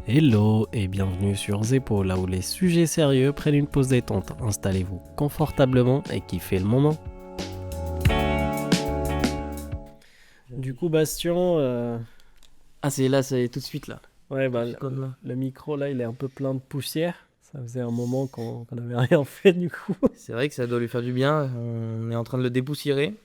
Hello et bienvenue sur Zeppo, là où les sujets sérieux prennent une pause détente. Installez-vous confortablement et kiffez le moment. Du coup, Bastien, Ah, c'est là, c'est tout de suite là. ouais, bah, C'est comme là. le micro là, il est un peu plein de poussière. Ça faisait un moment qu'on n'avait rien fait du coup. C'est vrai que ça doit lui faire du bien. On est en train de le dépoussiérer.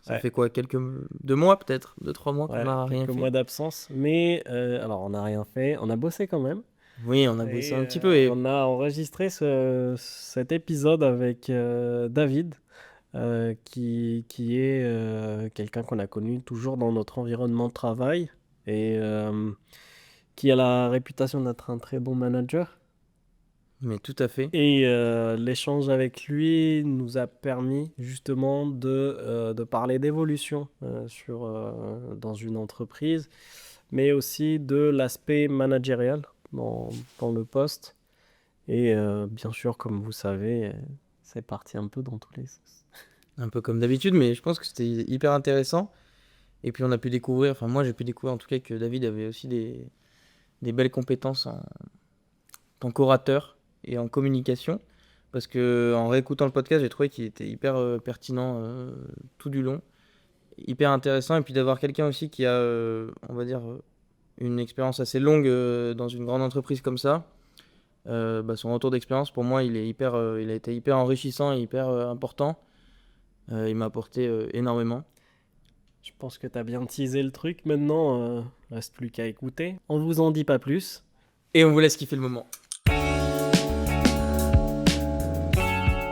Ça Ouais. fait quoi, 2 mois peut-être, 2-3 mois qu'on Ouais, n'a rien quelques fait. mois d'absence, mais alors on n'a rien fait, on a bossé quand même. Oui, on a bossé Et un petit peu et on a enregistré cet épisode avec David, qui est quelqu'un qu'on a connu toujours dans notre environnement de travail et qui a la réputation d'être un très bon manager. mais tout à fait. Et l'échange avec lui nous a permis justement de parler d'évolution dans une entreprise, mais aussi de l'aspect managérial dans le poste. Et bien sûr, comme vous savez, c'est parti un peu dans tous les sens. Un peu comme d'habitude, mais je pense que c'était hyper intéressant. Et puis on a pu découvrir, enfin moi j'ai pu découvrir en tout cas que David avait aussi des belles compétences en tant qu'orateur et en communication. Parce que en réécoutant le podcast, j'ai trouvé qu'il était hyper pertinent tout du long. Hyper intéressant. Et puis d'avoir quelqu'un aussi qui a, on va dire, une expérience assez longue dans une grande entreprise comme ça. Son retour d'expérience, pour moi, il a été hyper enrichissant et hyper important. Il m'a apporté énormément. Je pense que tu as bien teasé le truc. Maintenant, reste plus qu'à écouter. On vous en dit pas plus. Et on vous laisse kiffer le moment.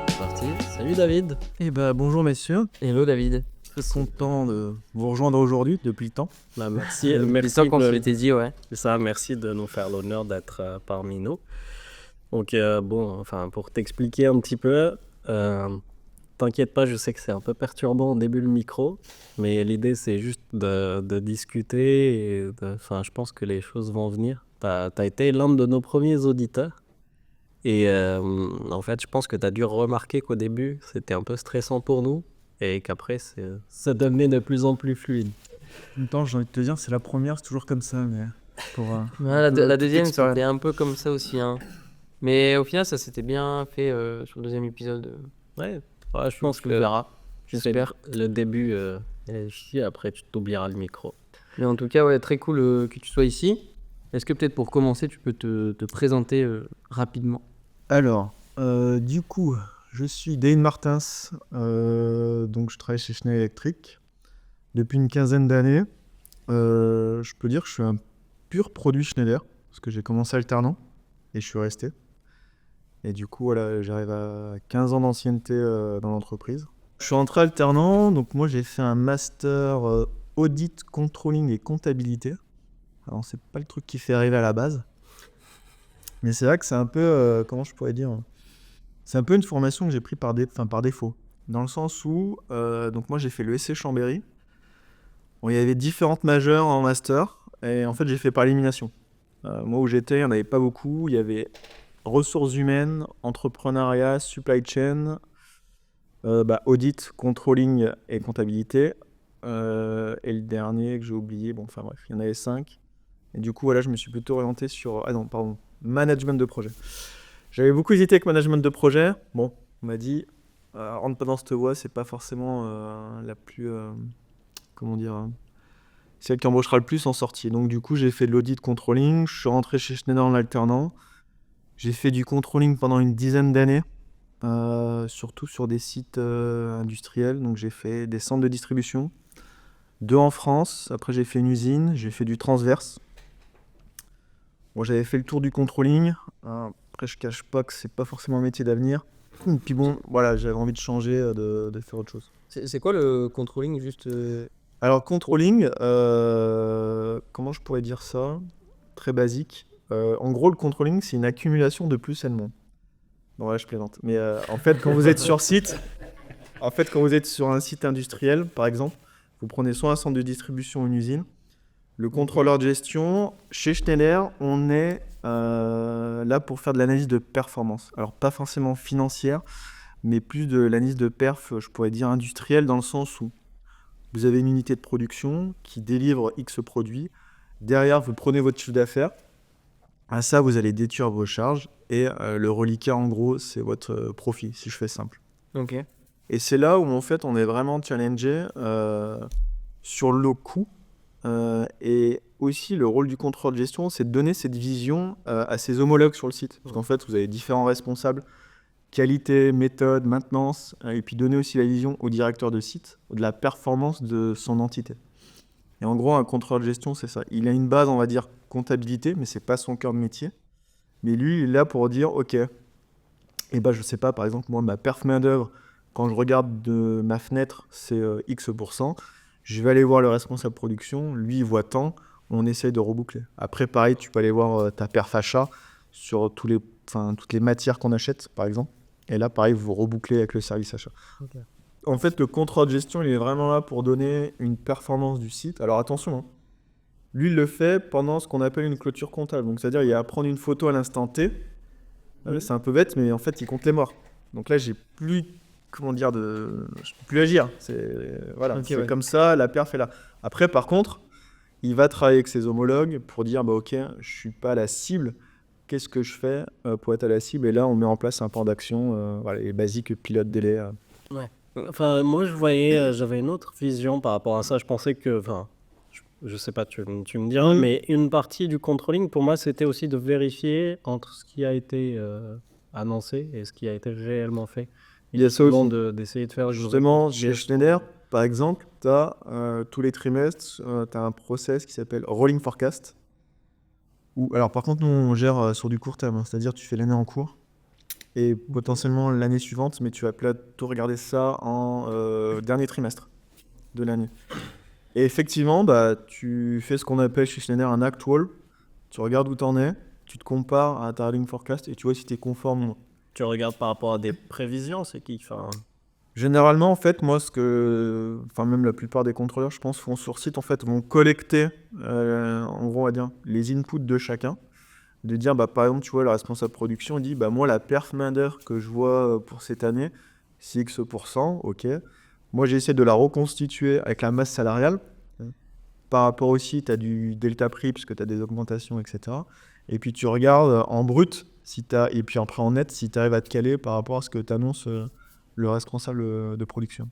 C'est parti. Salut David. Eh ben, bonjour messieurs, Hello David. très content de vous rejoindre aujourd'hui depuis le temps. Bah, merci, C'est merci ça qu'on de, se l'était dit, ouais. merci de nous faire l'honneur d'être parmi nous. Donc pour t'expliquer un petit peu, t'inquiète pas, je sais que c'est un peu perturbant au début le micro, mais l'idée c'est juste de discuter et je pense que les choses vont venir. T'as été l'un de nos premiers auditeurs et en fait je pense que t'as dû remarquer qu'au début c'était un peu stressant pour nous et qu'après ça devenait de plus en plus fluide. En même temps, j'ai envie de te dire, c'est la première, c'est toujours comme ça, mais pour La deuxième, explorer. c'était un peu comme ça aussi, hein. Mais au final, ça s'était bien fait sur le deuxième épisode. Ouais, je pense Tu que verras. j'espère le début est ici, après tu t'oublieras le micro. Mais en tout cas, ouais, très cool que tu sois ici. Est-ce que peut-être pour commencer, tu peux te présenter rapidement? Alors, du coup, je suis Dane Martins, donc je travaille chez Schneider Electric depuis une quinzaine d'années. Je peux dire que je suis un pur produit Schneider, parce que j'ai commencé alternant et je suis resté. Et du coup, voilà, j'arrive à 15 ans d'ancienneté dans l'entreprise. Je suis entré alternant, donc moi j'ai fait un master audit, controlling et comptabilité. Alors c'est pas le truc qui fait rêver à la base, mais c'est vrai que c'est un peu, comment je pourrais dire, c'est un peu une formation que j'ai pris par défaut. Dans le sens où, donc moi j'ai fait le l'ESC Chambéry. Bon, il y avait différentes majeures en master, et en fait j'ai fait par élimination. Moi où j'étais, il n'y en avait pas beaucoup. Il y avait ressources humaines, entrepreneuriat, supply chain, audit, controlling et comptabilité. Et le dernier que j'ai oublié, bon, enfin bref, il y en avait 5. Et du coup, voilà, je me suis plutôt orienté sur, management de projet. J'avais beaucoup hésité avec management de projet. Bon, on m'a dit, rentre pas dans cette voie, c'est pas forcément la plus, celle qui embauchera le plus en sortie. Donc du coup, j'ai fait de l'audit controlling, je suis rentré chez Schneider en alternant. J'ai fait du controlling pendant une dizaine d'années, surtout sur des sites industriels. Donc j'ai fait des centres de distribution, 2 en France. Après j'ai fait une usine, j'ai fait du transverse. Bon, j'avais fait le tour du controlling. Après je cache pas que c'est pas forcément un métier d'avenir. Puis bon, voilà, j'avais envie de changer, de faire autre chose. C'est quoi le controlling juste Alors controlling, comment je pourrais dire ça? Très basique. En gros, le controlling, c'est une accumulation de plus et de moins. Bon, là, je plaisante. Mais en fait, quand vous êtes sur site, quand vous êtes sur un site industriel, par exemple, vous prenez soit un centre de distribution ou une usine. Le contrôleur de gestion, chez Schneider, on est là pour faire de l'analyse de performance. Alors, pas forcément financière, mais plus de l'analyse de perf, je pourrais dire industrielle, dans le sens où vous avez une unité de production qui délivre X produits. Derrière, vous prenez votre chiffre d'affaires. À ça, vous allez déduire vos charges et le reliquat, en gros, c'est votre profit, si je fais simple. Ok. Et c'est là où, en fait, on est vraiment challengé sur le coût. Et aussi, le rôle du contrôleur de gestion, c'est de donner cette vision à ses homologues sur le site. Parce qu'en fait, vous avez différents responsables, qualité, méthode, maintenance, et puis donner aussi la vision au directeur de site de la performance de son entité. Et en gros, un contrôleur de gestion, c'est ça. Il a une base, on va dire, comptabilité, mais c'est pas son cœur de métier. Mais lui, il est là pour dire, ok, et ben je sais pas, par exemple, moi, ma perf main-d'œuvre, quand je regarde de ma fenêtre, c'est X%. Je vais aller voir le responsable production, lui, il voit tant, on essaye de reboucler. Après, pareil, tu peux aller voir ta perf achat sur toutes les matières qu'on achète, par exemple. Et là, pareil, vous rebouclez avec le service achat. Ok. En fait, le contrôle de gestion, il est vraiment là pour donner une performance du site. Alors attention, hein. Lui, il le fait pendant ce qu'on appelle une clôture comptable. Donc, c'est-à-dire, il y a à prendre une photo à l'instant T. C'est un peu bête, mais en fait, il compte les morts. Donc là, j'ai plus, comment dire, je peux plus agir. Voilà, Ok, c'est ouais. comme ça, la perf est là. Après, par contre, il va travailler avec ses homologues pour dire, bah ok, je suis pas à la cible. Qu'est-ce que je fais pour être à la cible? Et là, on met en place un plan d'action, voilà, les basiques pilote délai. Ouais. Enfin, moi, j'avais une autre vision par rapport à ça. Je pensais que, enfin, je sais pas, tu me diras, mais une partie du controlling, pour moi, c'était aussi de vérifier entre ce qui a été annoncé et ce qui a été réellement fait. Il y a ça Souvent aussi. d'essayer de faire Justement, chez Schneider, par exemple, tu as tous les trimestres, tu as un process qui s'appelle Rolling Forecast. Alors, par contre, nous, on gère sur du court terme, hein, c'est-à-dire tu fais l'année en cours et potentiellement l'année suivante, mais tu vas plutôt regarder ça en dernier trimestre de l'année. Et effectivement, bah, tu fais ce qu'on appelle chez Schneider un actual. Tu regardes où tu en es, tu te compares à ta Rolling Forecast et tu vois si tu es conforme ou non. Tu regardes par rapport à des prévisions, c'est qui enfin... Généralement, en fait, moi, même la plupart des contrôleurs, je pense, font sur site, en fait, vont collecter, en gros, on va dire, les inputs de chacun. De dire, bah, par exemple, tu vois, le responsable production, il dit, bah, moi, la perf main-d'œuvre que je vois pour cette année, c'est X%, ok. Moi, j'ai essayé de la reconstituer avec la masse salariale. Par rapport aussi, tu as du delta prix, parce que tu as des augmentations, etc. Et puis, tu regardes en brut, et puis après en net, si tu arrives à te caler par rapport à ce que t'annonce le responsable de production.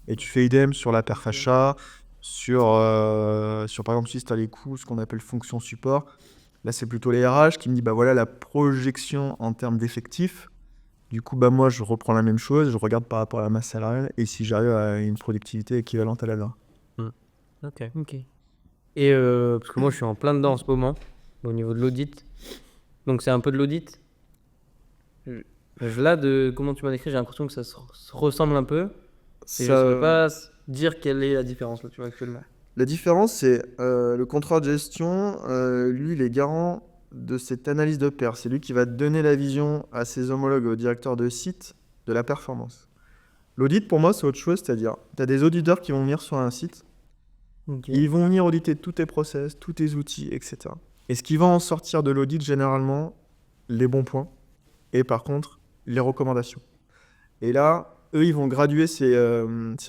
Et tu fais idem sur la perf achat, sur par exemple, si tu as les coûts, ce qu'on appelle fonction support. Là, c'est plutôt les RH qui me dit, bah voilà la projection en termes d'effectifs. Du coup, bah moi, je reprends la même chose, je regarde par rapport à la masse salariale et si j'arrive à une productivité équivalente à la leur. Ok. Et parce que moi, je suis en plein dedans en ce moment, au niveau de l'audit. Donc, c'est un peu de l'audit. Là, de comment tu m'as décrit, j'ai l'impression que ça se ressemble un peu. Et je ne saurais pas dire quelle est la différence, là, tu vois, actuellement. La différence, c'est le contrôleur de gestion, lui, il est garant de cette analyse de pair. C'est lui qui va donner la vision à ses homologues, au directeur de site, de la performance. L'audit, pour moi, c'est autre chose, c'est-à-dire, tu as des auditeurs qui vont venir sur un site, ils vont venir auditer tous tes process, tous tes outils, etc. Et ce qui va en sortir de l'audit, généralement, les bons points, et par contre, les recommandations. Et là, eux, ils vont graduer ces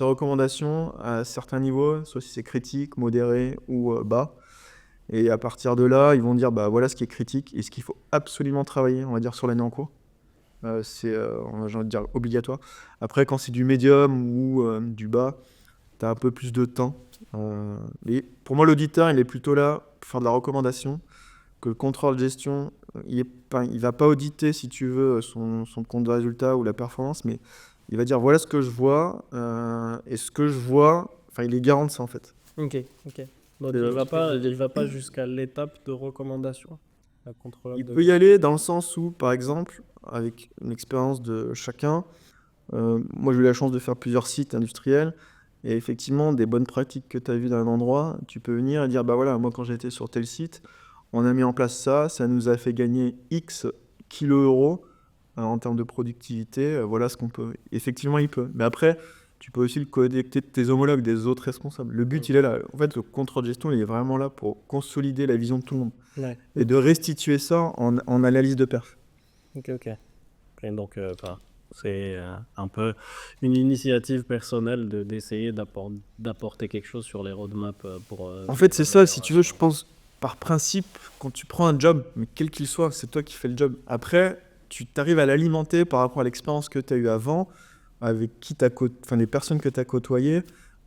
recommandations à certains niveaux, soit si c'est critique, modéré ou bas. Et à partir de là, ils vont dire, bah voilà ce qui est critique et ce qu'il faut absolument travailler, on va dire, sur l'année en cours. C'est, j'ai envie de dire, obligatoire. Après, quand c'est du médium ou du bas, tu as un peu plus de temps. Mais pour moi, l'auditeur, il est plutôt là pour faire de la recommandation, que le contrôle de gestion, il va pas auditer, si tu veux, son compte de résultat ou la performance, mais il va dire voilà ce que je vois, et ce que je vois, il est garant de ça en fait. Ok. Donc, il va pas jusqu'à l'étape de recommandation. La contrôleur Il de... peut y aller dans le sens où, par exemple, avec une expérience de chacun, moi j'ai eu la chance de faire plusieurs sites industriels, et effectivement, des bonnes pratiques que tu as vues dans un endroit, tu peux venir et dire bah voilà, moi quand j'étais sur tel site, on a mis en place ça nous a fait gagner X kilo-euros en termes de productivité, voilà ce qu'on peut. Effectivement, il peut. Mais après, tu peux aussi le connecter de tes homologues, des autres responsables. Le but, il est là. En fait, le contrôle de gestion, il est vraiment là pour consolider la vision de tout le monde. Ouais. Et de restituer ça en analyse de perf. Ok. Et donc, c'est un peu une initiative personnelle d'essayer d'apporter quelque chose sur les roadmaps pour... En fait, c'est ça, si tu veux, je pense, par principe, quand tu prends un job, mais quel qu'il soit, c'est toi qui fais le job. Après, tu t'arrives à l'alimenter par rapport à l'expérience que tu as eue avant, avec qui enfin, les personnes que tu as côtoyées.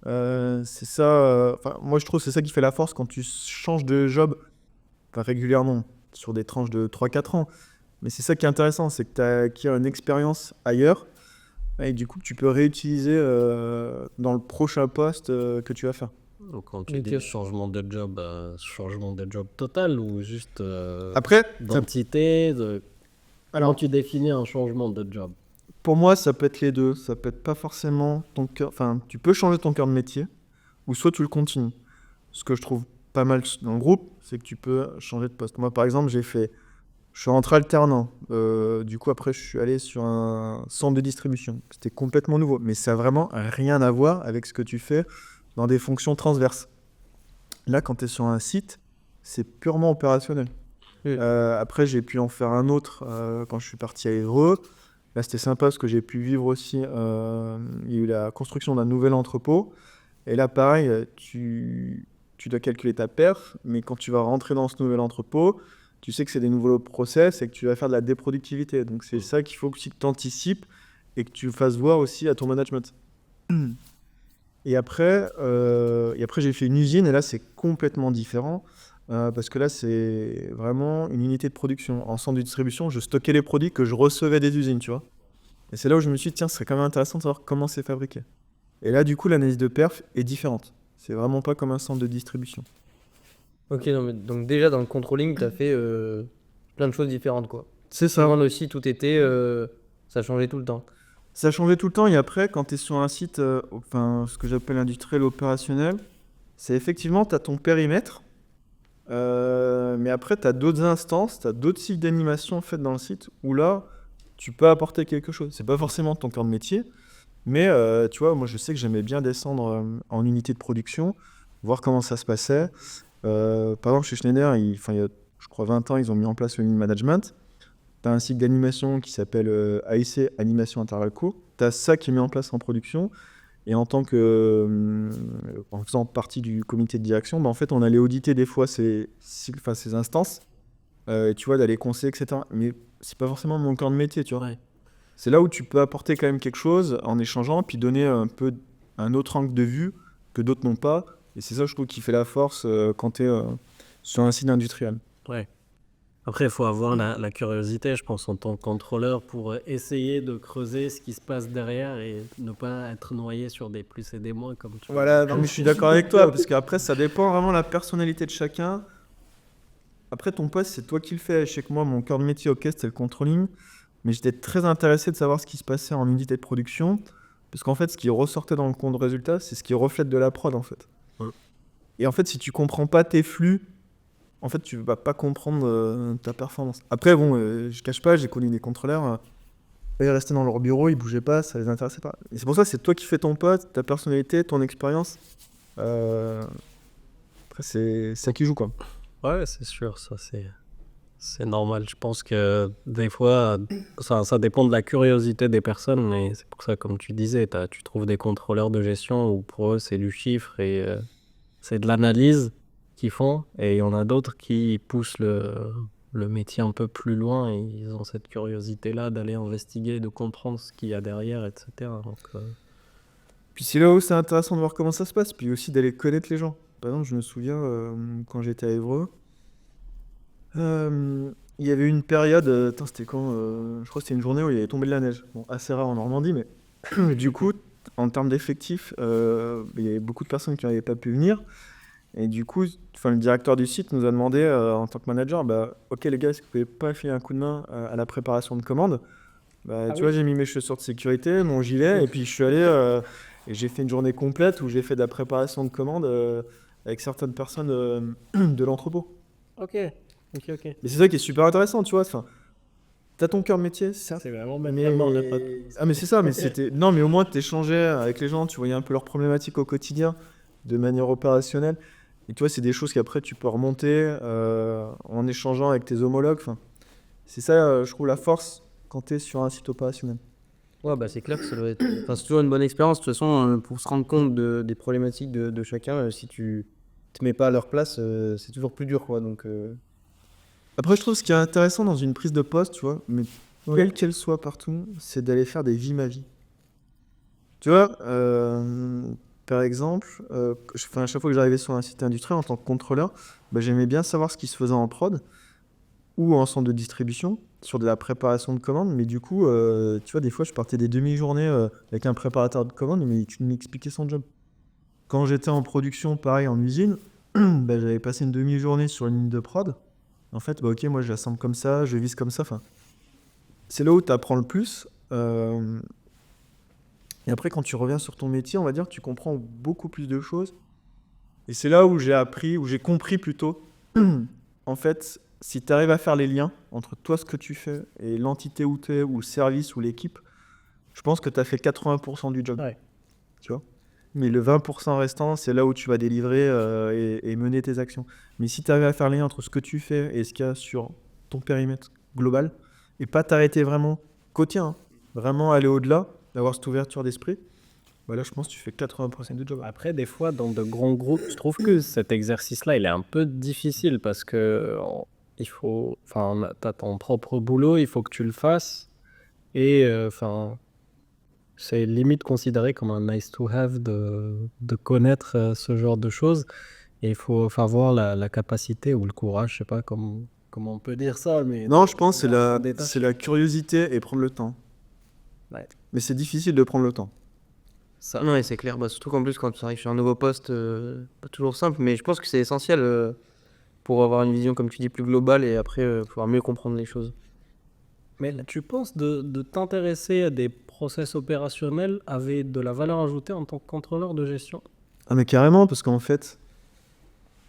C'est ça, moi je trouve que c'est ça qui fait la force quand tu changes de job, enfin, régulièrement, sur des tranches de 3-4 ans. Mais c'est ça qui est intéressant, c'est que tu as acquis une expérience ailleurs, et du coup, tu peux réutiliser dans le prochain poste que tu vas faire. Donc, quand tu Ok. dis changement de job total ou juste Après, d'entité Comment alors, tu définis un changement de job? pour moi, ça peut être les deux. Ça peut être pas forcément ton cœur. Enfin, tu peux changer ton cœur de métier, ou soit tu le continues. Ce que je trouve pas mal dans le groupe, c'est que tu peux changer de poste. Moi, par exemple, je suis rentré alternant. Du coup, après, je suis allé sur un centre de distribution. C'était complètement nouveau, mais ça a vraiment rien à voir avec ce que tu fais dans des fonctions transverses. Là, quand tu es sur un site, c'est purement opérationnel. Après, j'ai pu en faire un autre quand je suis parti à Évreux. Là, c'était sympa parce que j'ai pu vivre aussi. Il y a eu la construction d'un nouvel entrepôt. Et là, pareil, tu dois calculer ta perf, mais quand tu vas rentrer dans ce nouvel entrepôt, tu sais que c'est des nouveaux process et que tu vas faire de la déproductivité. Donc, c'est ça qu'il faut aussi que tu anticipes et que tu fasses voir aussi à ton management. Et après, j'ai fait une usine et là, c'est complètement différent. Parce que là, c'est vraiment une unité de production. En centre de distribution, je stockais les produits que je recevais des usines, tu vois. Et c'est là où je me suis dit, tiens, ce serait quand même intéressant de savoir comment c'est fabriqué. Et là, du coup, l'analyse de perf est différente. C'est vraiment pas comme un centre de distribution. Ok, non, mais donc déjà dans le controlling, tu as fait plein de choses différentes, quoi. C'est ça. Souvent aussi, tout était. Ça changeait tout le temps. Ça changeait tout le temps. Et après, quand tu es sur un site, enfin, ce que j'appelle industriel opérationnel, c'est effectivement, tu as ton périmètre. Mais après, tu as d'autres instances, tu as d'autres cycles d'animation en fait dans le site où là, tu peux apporter quelque chose. C'est pas forcément ton cœur de métier, mais tu vois, moi je sais que j'aimais bien descendre en unité de production, voir comment ça se passait. Par exemple, chez Schneider, il y a, je crois, 20 ans, ils ont mis en place le Lean Management. Tu as un cycle d'animation qui s'appelle AIC, Animation Intervalle Court. Tu as ça qui est mis en place en production. Et en faisant partie du comité de direction, en fait, on allait auditer des fois ces instances, et tu vois, d'aller conseiller, etc. Mais c'est pas forcément mon cœur de métier, tu vois. Ouais. C'est là où tu peux apporter quand même quelque chose en échangeant, puis donner un peu un autre angle de vue que d'autres n'ont pas. Et c'est ça, je trouve, qui fait la force quand tu es sur un site industriel. Ouais. Après, il faut avoir la curiosité, je pense, en tant que contrôleur pour essayer de creuser ce qui se passe derrière et ne pas être noyé sur des plus et des moins comme tu Voilà, non, mais je suis d'accord avec toi, parce qu'après, ça dépend vraiment de la personnalité de chacun. Après, ton poste, c'est toi qui le fais. Je sais que moi, mon cœur de métier, ok, c'était le controlling, mais j'étais très intéressé de savoir ce qui se passait en unité de production, parce qu'en fait, ce qui ressortait dans le compte de résultat, c'est ce qui reflète de la prod, en fait. Ouais. Et en fait, si tu comprends pas tes flux, en fait, tu vas pas comprendre ta performance. Après, bon, je cache pas, j'ai connu des contrôleurs, ils restaient dans leur bureau, ils bougeaient pas, ça les intéressait pas. Et c'est pour ça que c'est toi qui fais ton poste, ta personnalité, ton expérience. Après, c'est ça qui joue, quoi. Ouais, c'est sûr, ça c'est normal. Je pense que des fois, ça dépend de la curiosité des personnes, mais c'est pour ça, comme tu disais, tu trouves des contrôleurs de gestion où pour eux c'est du chiffre et c'est de l'analyse qu'ils font, et il y en a d'autres qui poussent le métier un peu plus loin et ils ont cette curiosité-là d'aller investiguer, de comprendre ce qu'il y a derrière, etc. Donc, Puis c'est là où c'est intéressant de voir comment ça se passe, puis aussi d'aller connaître les gens. Par exemple, je me souviens, quand j'étais à Évreux, il y avait une période, c'était quand je crois que c'était une journée où il y avait tombé de la neige. Bon, assez rare en Normandie, mais du coup, en termes d'effectifs, il y avait beaucoup de personnes qui n'avaient pas pu venir. Et du coup, le directeur du site nous a demandé, en tant que manager, ok les gars, est-ce que vous pouvez pas filer un coup de main à la préparation de commandes? Tu vois, j'ai mis mes chaussures de sécurité, mon gilet, et puis je suis allé et j'ai fait une journée complète où j'ai fait de la préparation de commandes avec certaines personnes de l'entrepôt. ok. Mais c'est ça qui est super intéressant, tu vois. Enfin, t'as ton cœur de métier, certes. C'est vraiment Mais... maintenant la pote. Ah, mais c'est ça, mais c'était. Non, mais au moins, t'échangeais avec les gens, tu voyais un peu leurs problématiques au quotidien de manière opérationnelle. Et tu vois, c'est des choses qu'après, tu peux remonter en échangeant avec tes homologues. Enfin, c'est ça, je trouve, la force quand t'es sur un site opérationnel. Ouais, bah c'est clair que ça doit être. Enfin, c'est toujours une bonne expérience, de toute façon, pour se rendre compte des problématiques de chacun, si tu te mets pas à leur place, c'est toujours plus dur, quoi. Donc, Après, je trouve ce qui est intéressant dans une prise de poste, tu vois, mais quelle qu'elle soit partout, c'est d'aller faire des vies ma vie. Tu vois, par exemple, à chaque fois que j'arrivais sur un site industriel en tant que contrôleur, bah, j'aimais bien savoir ce qui se faisait en prod ou en centre de distribution sur de la préparation de commandes. Mais du coup, tu vois, des fois, je partais des demi-journées avec un préparateur de commandes, mais tu m'expliquais son job. Quand j'étais en production, pareil, en usine, bah, j'avais passé une demi-journée sur une ligne de prod. En fait, bah, ok, moi, je l'assemble comme ça, je vise comme ça. Enfin, c'est là où tu apprends le plus. Et après, quand tu reviens sur ton métier, on va dire que tu comprends beaucoup plus de choses. Et c'est là où j'ai appris, où j'ai compris plutôt. En fait, si tu arrives à faire les liens entre toi, ce que tu fais, et l'entité où tu es, ou le service, ou l'équipe, je pense que tu as fait 80% du job. Ouais. Tu vois. Mais le 20% restant, c'est là où tu vas délivrer et mener tes actions. Mais si tu arrives à faire les liens entre ce que tu fais et ce qu'il y a sur ton périmètre global, et pas t'arrêter vraiment quotidien, vraiment aller au-delà, d'avoir cette ouverture d'esprit, bah là, je pense que tu fais 80% du job. Après, des fois, dans de grands groupes, je trouve que cet exercice-là, il est un peu difficile parce que il faut, enfin, t'as ton propre boulot, il faut que tu le fasses et enfin, c'est limite considéré comme un nice to have de connaître ce genre de choses et il faut avoir la capacité ou le courage, je sais pas comment on peut dire ça, mais Non, je pense que apprendre des tâches. c'est la curiosité et prendre le temps. Ouais. Mais c'est difficile de prendre le temps. Ça, non, et c'est clair. Bah, surtout qu'en plus, quand tu arrives sur un nouveau poste, pas toujours simple, mais je pense que c'est essentiel pour avoir une vision, comme tu dis, plus globale et après pouvoir mieux comprendre les choses. Mais là, tu penses de t'intéresser à des process opérationnels avait de la valeur ajoutée en tant que contrôleur de gestion? Ah, mais carrément, parce qu'en fait,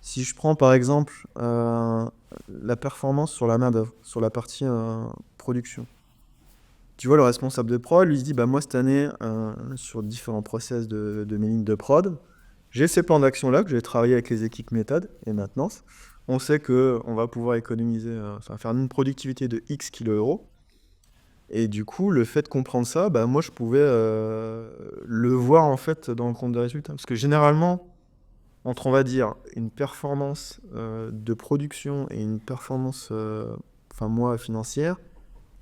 si je prends par exemple la performance sur la main-d'œuvre, sur la partie production, tu vois, le responsable de prod lui se dit bah, moi, cette année, sur différents process de mes lignes de prod, j'ai ces plans d'action-là que j'ai travaillé avec les équipes méthode et maintenance. On sait qu'on va pouvoir économiser, ça va faire une productivité de X kilo-euros. Et du coup, le fait de comprendre ça, bah, moi, je pouvais le voir en fait dans le compte de résultats. Parce que généralement, entre, on va dire, une performance de production et une performance, financière,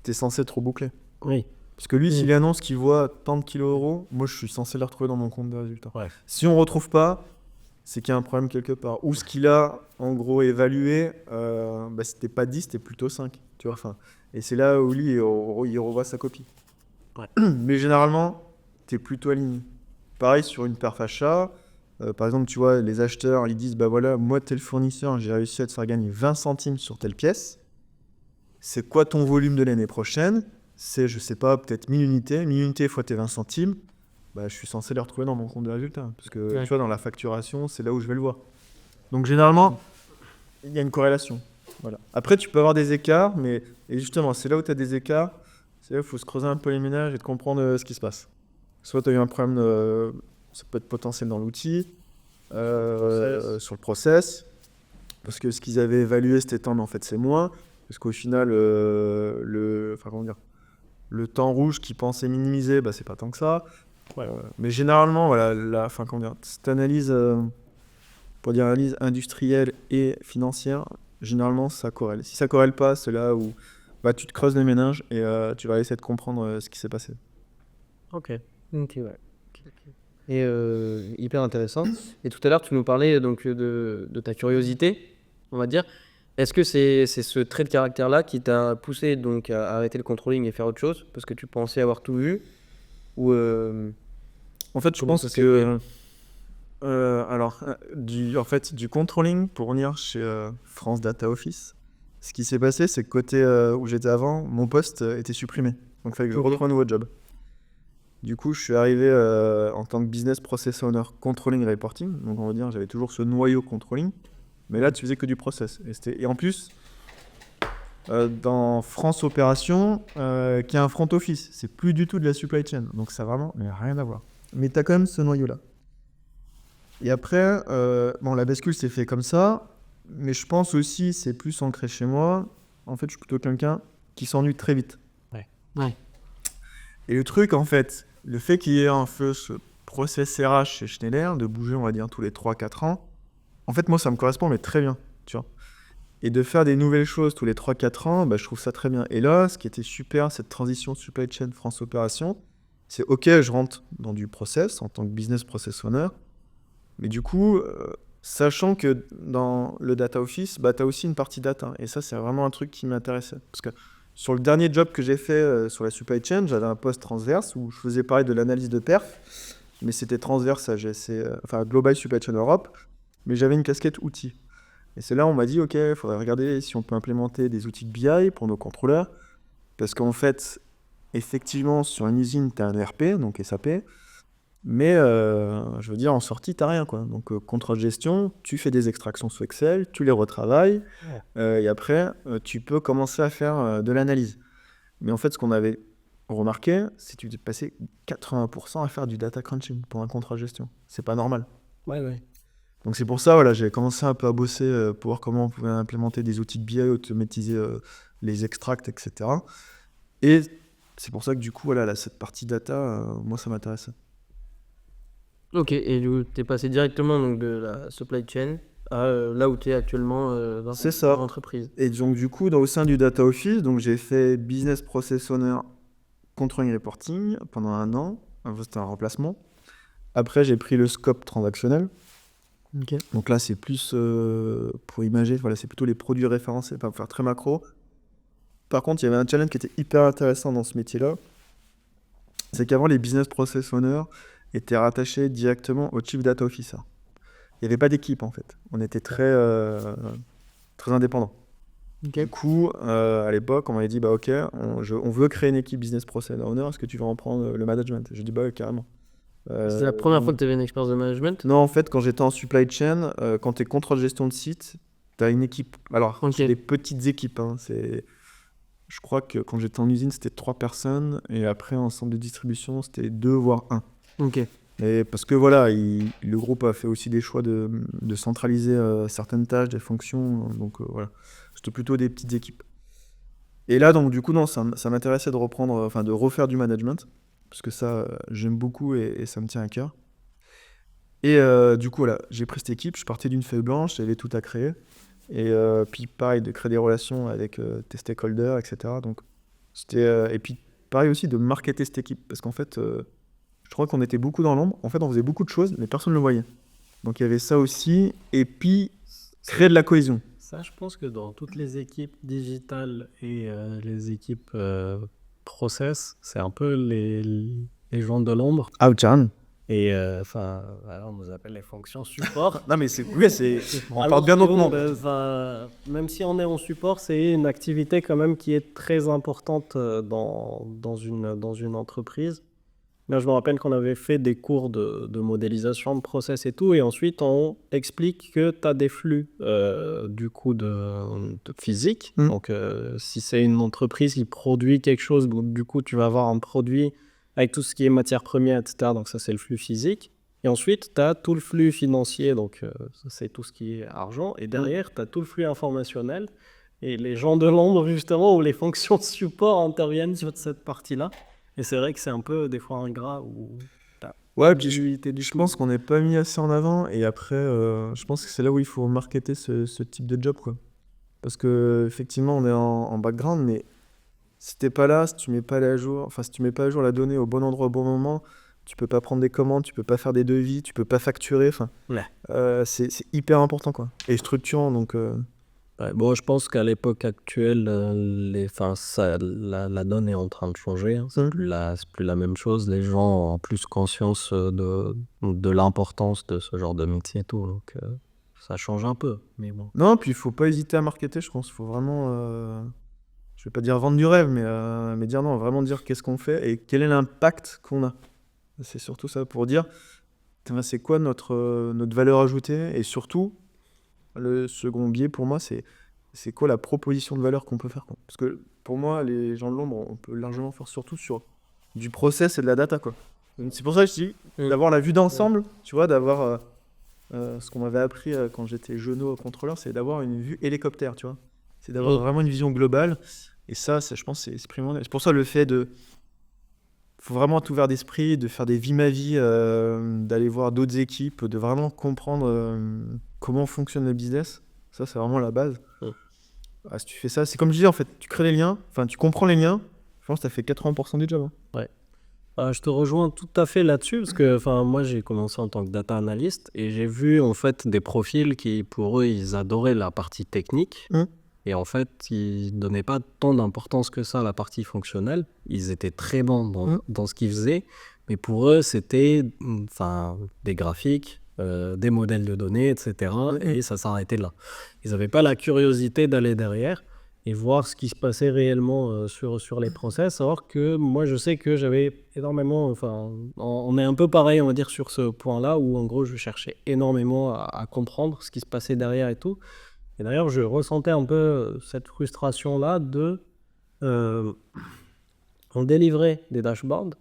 tu es censé être rebouclé. Oui. Parce que lui, s'il annonce qu'il voit tant de kilo-euros, moi, je suis censé les retrouver dans mon compte de résultats. Ouais. Si on ne retrouve pas, c'est qu'il y a un problème quelque part. Ou ce qu'il a, en gros, évalué, c'était pas 10, c'était plutôt 5. Tu vois, enfin, et c'est là où lui, il revoit sa copie. Ouais. Mais généralement, tu es plutôt aligné. Pareil sur une perf achat. Par exemple, tu vois, les acheteurs, ils disent, bah voilà, moi, tel fournisseur, j'ai réussi à te faire gagner 20 centimes sur telle pièce. C'est quoi ton volume de l'année prochaine? C'est, je sais pas, peut-être 1000 unités. 1000 unités fois tes 20 centimes. Bah, je suis censé les retrouver dans mon compte de résultats. Parce que, Ouais. tu vois, dans la facturation, c'est là où je vais le voir. Donc, généralement, il y a une corrélation. Voilà. Après, tu peux avoir des écarts, mais et justement, c'est là où tu as des écarts. C'est là où il faut se creuser un peu les ménages et de comprendre ce qui se passe. Soit tu as eu un problème, ça peut être potentiel dans l'outil, sur le process, parce que ce qu'ils avaient évalué c'était tant, mais en fait c'est moins. Parce qu'au final, le temps rouge qu'ils pensaient minimiser, bah, c'est pas tant que ça. Ouais. Mais généralement, voilà, cette analyse, pour dire analyse industrielle et financière, généralement ça corrèle. Si ça corrèle pas, c'est là où bah, tu te creuses les méninges et tu vas essayer de comprendre ce qui s'est passé. Ok. Ok, ouais. Et hyper intéressant. Et tout à l'heure, tu nous parlais donc de ta curiosité, on va dire. Est-ce que c'est ce trait de caractère-là qui t'a poussé donc à arrêter le controlling et faire autre chose parce que tu pensais avoir tout vu ou En fait, je Comment pense ça s'est que du controlling pour venir chez France Data Office, ce qui s'est passé, c'est que côté où j'étais avant, mon poste était supprimé. Donc il fallait que je retrouve un nouveau job. Du coup, je suis arrivé en tant que business process owner controlling reporting. Donc on va dire, j'avais toujours ce noyau controlling. Mais là, tu faisais que du process. Et en plus, dans France Opération, qui est un front office, c'est plus du tout de la supply chain. Donc ça a vraiment rien à voir. Mais tu as quand même ce noyau-là. Et après, la bascule s'est fait comme ça. Mais je pense aussi, c'est plus ancré chez moi. En fait, je suis plutôt quelqu'un qui s'ennuie très vite. Ouais. Et le truc, en fait, le fait qu'il y ait un peu ce process RH chez Schneider, de bouger, on va dire, tous les 3-4 ans, En fait, moi, ça me correspond, mais très bien, tu vois. Et de faire des nouvelles choses tous les 3-4 ans, bah, je trouve ça très bien. Et là, ce qui était super, cette transition supply chain France Opération, c'est OK, je rentre dans du process en tant que business process owner, mais du coup, sachant que dans le data office, bah, tu as aussi une partie data. Et ça, c'est vraiment un truc qui m'intéressait. Parce que sur le dernier job que j'ai fait sur la supply chain, j'avais un poste transverse où je faisais pareil de l'analyse de perf, mais c'était transverse à GSC, enfin Global Supply Chain Europe, mais j'avais une casquette outils. Et c'est là où on m'a dit, OK, il faudrait regarder si on peut implémenter des outils de BI pour nos contrôleurs. Parce qu'en fait, effectivement, sur une usine, tu as un ERP, donc SAP. Mais je veux dire, en sortie, tu n'as rien, quoi. Donc, contrôle gestion, tu fais des extractions sous Excel, tu les retravailles. Et après, tu peux commencer à faire de l'analyse. Mais en fait, ce qu'on avait remarqué, c'est que tu passais 80% à faire du data crunching pour un contrôle gestion. C'est pas normal. Ouais. Donc c'est pour ça, voilà, j'ai commencé un peu à bosser pour voir comment on pouvait implémenter des outils de BI, automatiser les extracts, etc. Et c'est pour ça que du coup, voilà, cette partie data, moi, ça m'intéresse. Ok, et du coup, t'es passé directement donc, de la supply chain à là où tu es actuellement dans C'est ça. l'entreprise. Et donc du coup, au sein du data office, donc j'ai fait business process owner controlling reporting pendant 1 an. Enfin, c'était un remplacement. Après, j'ai pris le scope transactionnel. Ok. Donc là, c'est plus pour imager, voilà, c'est plutôt les produits référencés, pour faire très macro. Par contre, il y avait un challenge qui était hyper intéressant dans ce métier-là. C'est qu'avant, les business process owners étaient rattachés directement au chief data officer. Il n'y avait pas d'équipe, en fait. On était très indépendants. Ok. Du coup, à l'époque, on m'avait dit, bah ok, on veut créer une équipe business process owner, est-ce que tu veux en prendre le management? J'ai dit, bah carrément. C'était la première fois que tu avais une expérience de management? Non, en fait, quand j'étais en supply chain, quand tu es contrôle gestion de site, tu as une équipe. Alors, Ok. c'est des petites équipes. Je crois que quand j'étais en usine, c'était 3 personnes. Et après, en centre de distribution, c'était 2 voire 1. Ok. Et parce que voilà, le groupe a fait aussi des choix de centraliser certaines tâches, des fonctions. Donc voilà, c'était plutôt des petites équipes. Et là, donc du coup, non, ça m'intéressait de reprendre, enfin de refaire du management. Parce que ça, j'aime beaucoup et ça me tient à cœur. Et du coup, voilà, j'ai pris cette équipe, je partais d'une feuille blanche, j'avais tout à créer. Et puis pareil, de créer des relations avec tes stakeholders, etc. Donc, et puis pareil aussi de marketer cette équipe. Parce qu'en fait, je crois qu'on était beaucoup dans l'ombre. En fait, on faisait beaucoup de choses, mais personne ne le voyait. Donc il y avait ça aussi. Et puis, créer de la cohésion. Ça, je pense que dans toutes les équipes digitales et les équipes process, c'est un peu les gens de l'ombre. Outchan. Et enfin, on nous appelle les fonctions support. Non, mais on Alors parle bien que, notre nom. même si on est en support, c'est une activité quand même qui est très importante dans une entreprise. Bien, je me rappelle qu'on avait fait des cours de modélisation de process et tout, et ensuite on explique que tu as des flux du coup de physique. Donc si c'est une entreprise qui produit quelque chose, donc, du coup tu vas avoir un produit avec tout ce qui est matière première, etc. Donc ça c'est le flux physique. Et ensuite tu as tout le flux financier, donc ça c'est tout ce qui est argent. Et derrière tu as tout le flux informationnel. Et les gens de l'ombre justement, où les fonctions de support interviennent sur cette partie-là. Et c'est vrai que c'est un peu des fois ingrat où Ouais, puis je pense qu'on n'est pas mis assez en avant. Et après, je pense que c'est là où il faut marketer ce type de job, quoi. Parce que effectivement, on est en background, mais si t'es pas là, si tu mets pas à jour, enfin si tu mets pas à jour la donnée au bon endroit au bon moment, tu peux pas prendre des commandes, tu peux pas faire des devis, tu peux pas facturer. Enfin, c'est hyper important, quoi. Et structurant, donc. Ouais, bon, je pense qu'à l'époque actuelle, la donne est en train de changer. Hein. C'est plus la même chose. Les gens ont plus conscience de l'importance de ce genre de métier et tout. Donc, ça change un peu. Mais bon. Non, puis il faut pas hésiter à marketer, je pense. Il faut vraiment, je vais pas dire vendre du rêve, mais dire non, vraiment dire qu'est-ce qu'on fait et quel est l'impact qu'on a. C'est surtout ça pour dire, c'est quoi notre valeur ajoutée et surtout, le second biais pour moi, c'est quoi la proposition de valeur qu'on peut faire, quoi. Parce que pour moi, les gens de l'ombre, on peut largement faire surtout sur du process et de la data, quoi. Donc, c'est pour ça que je dis d'avoir la vue d'ensemble, tu vois, d'avoir ce qu'on m'avait appris quand j'étais jeuneau contrôleur, c'est d'avoir une vue hélicoptère, tu vois. C'est d'avoir vraiment une vision globale. Et ça, je pense, c'est primordial. C'est pour ça le fait de faut vraiment être ouvert d'esprit, de faire des vies ma vie, d'aller voir d'autres équipes, de vraiment comprendre comment fonctionne le business. Ça, c'est vraiment la base. Si tu fais ça, c'est comme je disais, en fait, tu crées les liens, enfin, tu comprends les liens. Je pense que ça fait 80% du job. Je te rejoins tout à fait là-dessus parce que moi j'ai commencé en tant que data analyst et j'ai vu en fait des profils qui pour eux ils adoraient la partie technique et en fait ils donnaient pas tant d'importance que ça à la partie fonctionnelle. Ils étaient très bons dans ce qu'ils faisaient, mais pour eux c'était des graphiques, des modèles de données, etc. Et ça s'arrêtait là. Ils n'avaient pas la curiosité d'aller derrière et voir ce qui se passait réellement sur les process. Alors que moi, je sais que j'avais énormément... on est un peu pareil, on va dire, sur ce point-là, où en gros, je cherchais énormément à comprendre ce qui se passait derrière et tout. Et d'ailleurs, je ressentais un peu cette frustration-là de... on délivrait des dashboards,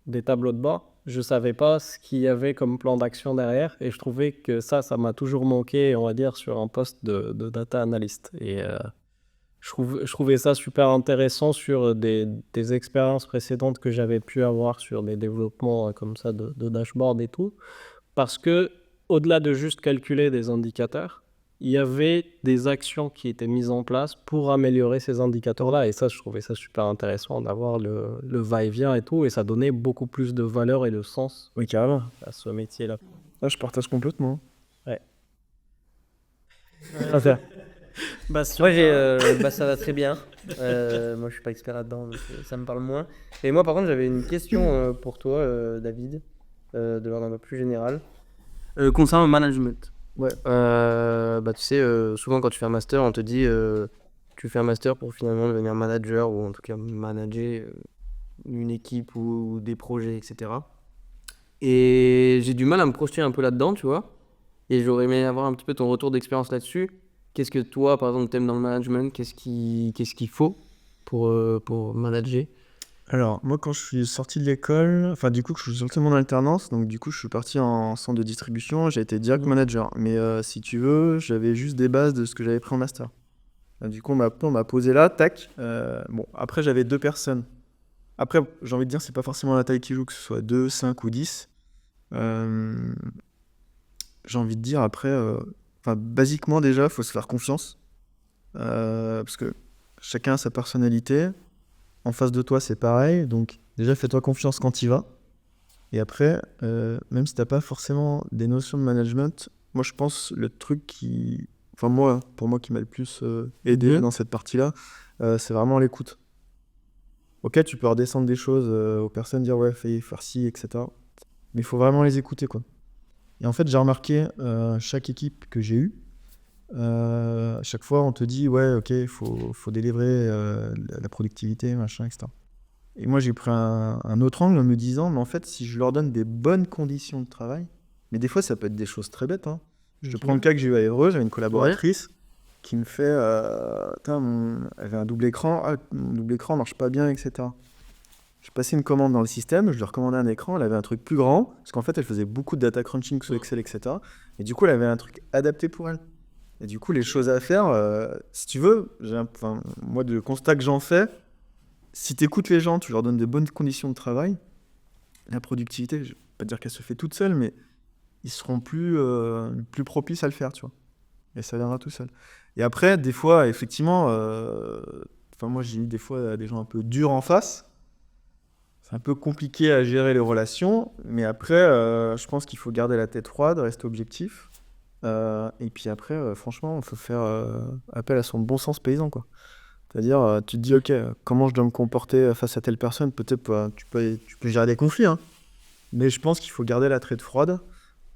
des tableaux de bord. Je ne savais pas ce qu'il y avait comme plan d'action derrière. Et je trouvais que ça m'a toujours manqué, on va dire, sur un poste de data analyst. Et... je trouvais ça super intéressant sur des expériences précédentes que j'avais pu avoir sur des développements comme ça de dashboard et tout. Parce que, au-delà de juste calculer des indicateurs, il y avait des actions qui étaient mises en place pour améliorer ces indicateurs-là. Et ça, je trouvais ça super intéressant d'avoir le va-et-vient et tout. Et ça donnait beaucoup plus de valeur et de sens Oui, carrément. à ce métier-là. Je partage complètement. Ouais. Ça va très bien. Moi, je suis pas expert là-dedans, donc ça me parle moins. Et moi, par contre, j'avais une question pour toi, David, de l'ordre un peu plus général, concernant le management. Ouais. Tu sais, souvent quand tu fais un master, on te dit tu fais un master pour finalement devenir manager ou en tout cas manager une équipe ou des projets, etc. Et j'ai du mal à me projeter un peu là-dedans, tu vois. Et j'aurais aimé avoir un petit peu ton retour d'expérience là-dessus. Qu'est-ce que toi, par exemple, t'aimes dans le management? Qu'est-ce qu'il faut pour manager? Alors, moi, quand je suis sorti de l'école, du coup, je suis sorti de mon alternance, donc du coup, je suis parti en centre de distribution, j'ai été direct manager. Mais si tu veux, j'avais juste des bases de ce que j'avais pris en master. Du coup, on m'a posé là, tac. Après, j'avais 2 personnes. Après, j'ai envie de dire, c'est pas forcément la taille qui joue, que ce soit 2, 5 ou 10. J'ai envie de dire, après, basiquement, déjà, il faut se faire confiance. Parce que chacun a sa personnalité. En face de toi, c'est pareil. Donc, déjà, fais-toi confiance quand tu y vas. Et après, même si tu n'as pas forcément des notions de management, moi, je pense le truc qui... pour moi, qui m'a le plus aidé dans cette partie-là, c'est vraiment l'écoute. Ok, tu peux redescendre des choses aux personnes, dire « ouais, fais faire ci, etc. » Mais il faut vraiment les écouter, quoi. Et en fait, j'ai remarqué, chaque équipe que j'ai eue, à chaque fois, on te dit, ouais, ok, il faut délivrer la productivité, machin, etc. Et moi, j'ai pris un autre angle en me disant, mais en fait, si je leur donne des bonnes conditions de travail, mais des fois, ça peut être des choses très bêtes. Je te prends le cas que j'ai eu à Évreux, j'avais une collaboratrice qui me fait, elle avait un double écran, mon double écran marche pas bien, etc. Je passais une commande dans le système, je lui recommandais un écran, elle avait un truc plus grand, parce qu'en fait, elle faisait beaucoup de data crunching sous Excel, etc. Et du coup, elle avait un truc adapté pour elle. Et du coup, les choses à faire, si tu veux, moi, de constat que j'en fais, si tu écoutes les gens, tu leur donnes de bonnes conditions de travail, la productivité, je ne vais pas dire qu'elle se fait toute seule, mais ils seront plus propices à le faire, tu vois. Et ça viendra tout seul. Et après, des fois, effectivement, moi, j'ai eu des fois des gens un peu durs en face. C'est un peu compliqué à gérer les relations, mais après, je pense qu'il faut garder la tête froide, rester objectif. Et puis après, franchement, il faut faire appel à son bon sens paysan, quoi. C'est-à-dire, tu te dis, ok, comment je dois me comporter face à telle personne? Peut-être tu peux gérer des conflits, mais je pense qu'il faut garder la tête froide.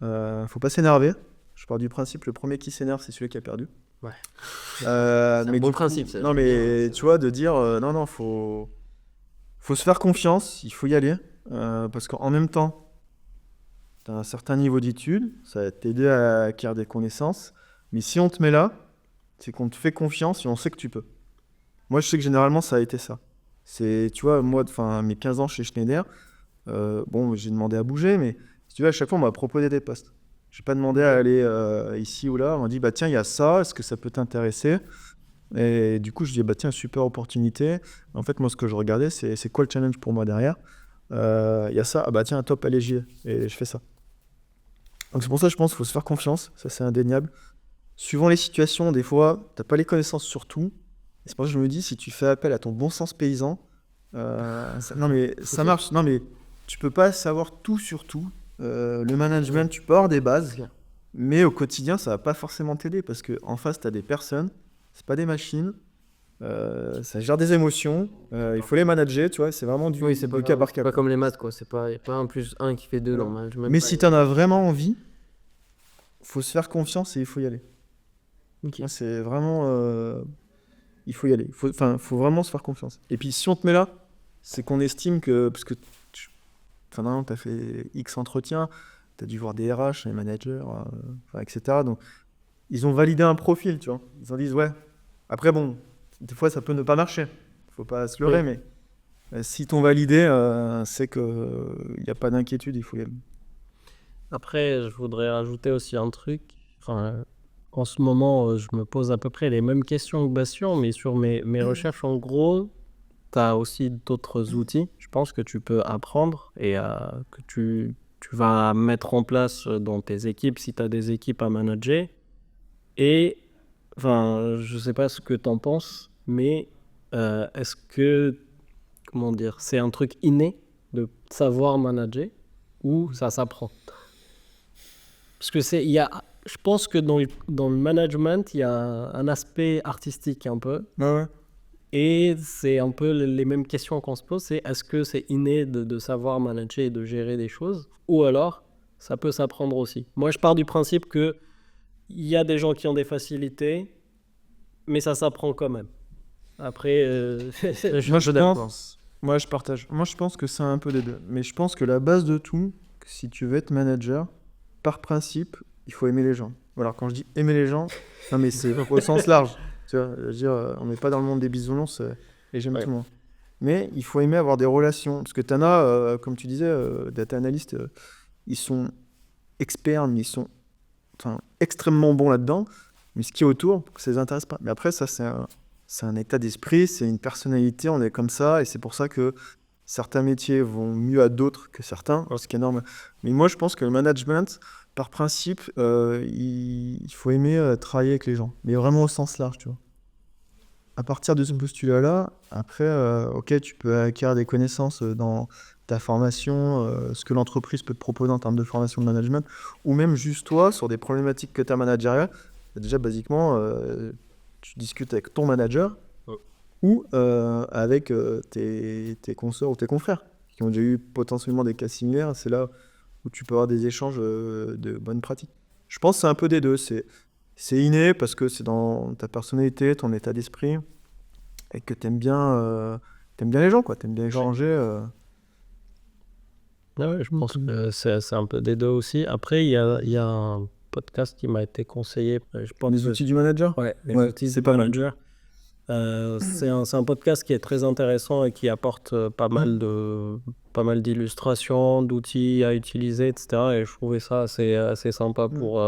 Faut pas s'énerver. Je pars du principe, le premier qui s'énerve, c'est celui qui a perdu. Ouais. C'est un bon principe, ça. Non, mais tu vois, de dire, non, faut se faire confiance, il faut y aller. Parce qu'en même temps, tu as un certain niveau d'études, ça va t'aider à acquérir des connaissances. Mais si on te met là, c'est qu'on te fait confiance et on sait que tu peux. Moi, je sais que généralement, ça a été ça. Tu vois, moi, mes 15 ans chez Schneider, j'ai demandé à bouger, mais si tu veux, à chaque fois, on m'a proposé des postes. Je n'ai pas demandé à aller ici ou là. On m'a dit, tiens, il y a ça, est-ce que ça peut t'intéresser? Et du coup, je dis, tiens, super opportunité. En fait, moi, ce que je regardais, c'est quoi le challenge pour moi derrière? Il y a ça, ah bah tiens, top, allez, j'y vais. Et je fais ça. Donc c'est pour ça que je pense qu'il faut se faire confiance, ça c'est indéniable. Suivant les situations, des fois, t'as pas les connaissances sur tout. Et c'est pour ça que je me dis, si tu fais appel à ton bon sens paysan, non mais ça marche. Non mais tu peux pas savoir tout sur tout. Le management, tu peux avoir des bases, mais au quotidien, ça va pas forcément t'aider parce que en face, t'as des personnes, c'est pas des machines. Ça gère des émotions. Il faut les manager, tu vois. C'est vraiment Oui, c'est du pas, cas par c'est cas. pas quoi. comme les maths, quoi. C'est pas, y a pas 1 + 1 qui fait 2 dans le management. Mais si t'en as vraiment envie, faut se faire confiance et il faut y aller. Ok. Moi, c'est vraiment. Il faut y aller. Faut vraiment se faire confiance. Et puis, si on te met là, c'est qu'on estime que. Parce que. Normalement, t'as fait X entretiens, t'as dû voir des RH, des managers, etc. Donc, ils ont validé un profil, tu vois. Ils en disent, ouais. Après, bon, des fois, ça peut ne pas marcher. Faut pas se leurrer, Oui. mais si t'ont validé, c'est qu'il n'y a pas d'inquiétude, il faut y aller. Après, je voudrais rajouter aussi un truc. Enfin, en ce moment, je me pose à peu près les mêmes questions que Bastien, mais sur mes recherches, en gros, tu as aussi d'autres outils, je pense, que tu peux apprendre et que tu vas mettre en place dans tes équipes si tu as des équipes à manager. Et, enfin, je sais pas ce que tu en penses, mais est-ce que, comment dire, c'est un truc inné de savoir manager ou ça s'apprend? Parce que je pense que dans le management, il y a un aspect artistique un peu. Ouais. Et c'est un peu les mêmes questions qu'on se pose, c'est est-ce que c'est inné de savoir manager et de gérer des choses, ou alors ça peut s'apprendre aussi. Moi, je pars du principe que il y a des gens qui ont des facilités, mais ça s'apprend quand même. Après, Moi, je partage. Moi, je pense que c'est un peu des deux. Mais je pense que la base de tout, que si tu veux être manager, par principe, il faut aimer les gens. Alors, quand je dis aimer les gens, non, mais c'est au sens large. Tu vois, je veux dire, on n'est pas dans le monde des bisounours et j'aime tout le monde. Mais il faut aimer avoir des relations. Parce que t'en as, comme tu disais, data analystes, ils sont experts, mais ils sont extrêmement bons là-dedans. Mais ce qui est autour, ça les intéresse pas. Mais après, ça, c'est un état d'esprit, c'est une personnalité, on est comme ça, et c'est pour ça que certains métiers vont mieux à d'autres que certains, ce qui est normal. Mais moi, je pense que le management, par principe, il faut aimer travailler avec les gens, mais vraiment au sens large, tu vois. À partir de ce postulat-là, après, ok, tu peux acquérir des connaissances dans ta formation, ce que l'entreprise peut te proposer en termes de formation de management, ou même juste toi, sur des problématiques que tu as managériales. Déjà, basiquement, tu discutes avec ton manager ou avec tes consoeurs ou tes confrères qui ont déjà eu potentiellement des cas similaires. C'est là où tu peux avoir des échanges de bonnes pratiques. Je pense que c'est un peu des deux. C'est inné parce que c'est dans ta personnalité, ton état d'esprit, et que t'aimes bien les gens, quoi. T'aimes bien échanger. ah ouais, je pense que c'est un peu des deux aussi. Après, il y a un podcast qui m'a été conseillé. Je pense Les outils du manager. Ouais, les Ouais, outils c'est du pas mal. manager. C'est un podcast qui est très intéressant et qui apporte pas mal d'illustrations, d'outils à utiliser, etc. Et je trouvais ça assez sympa pour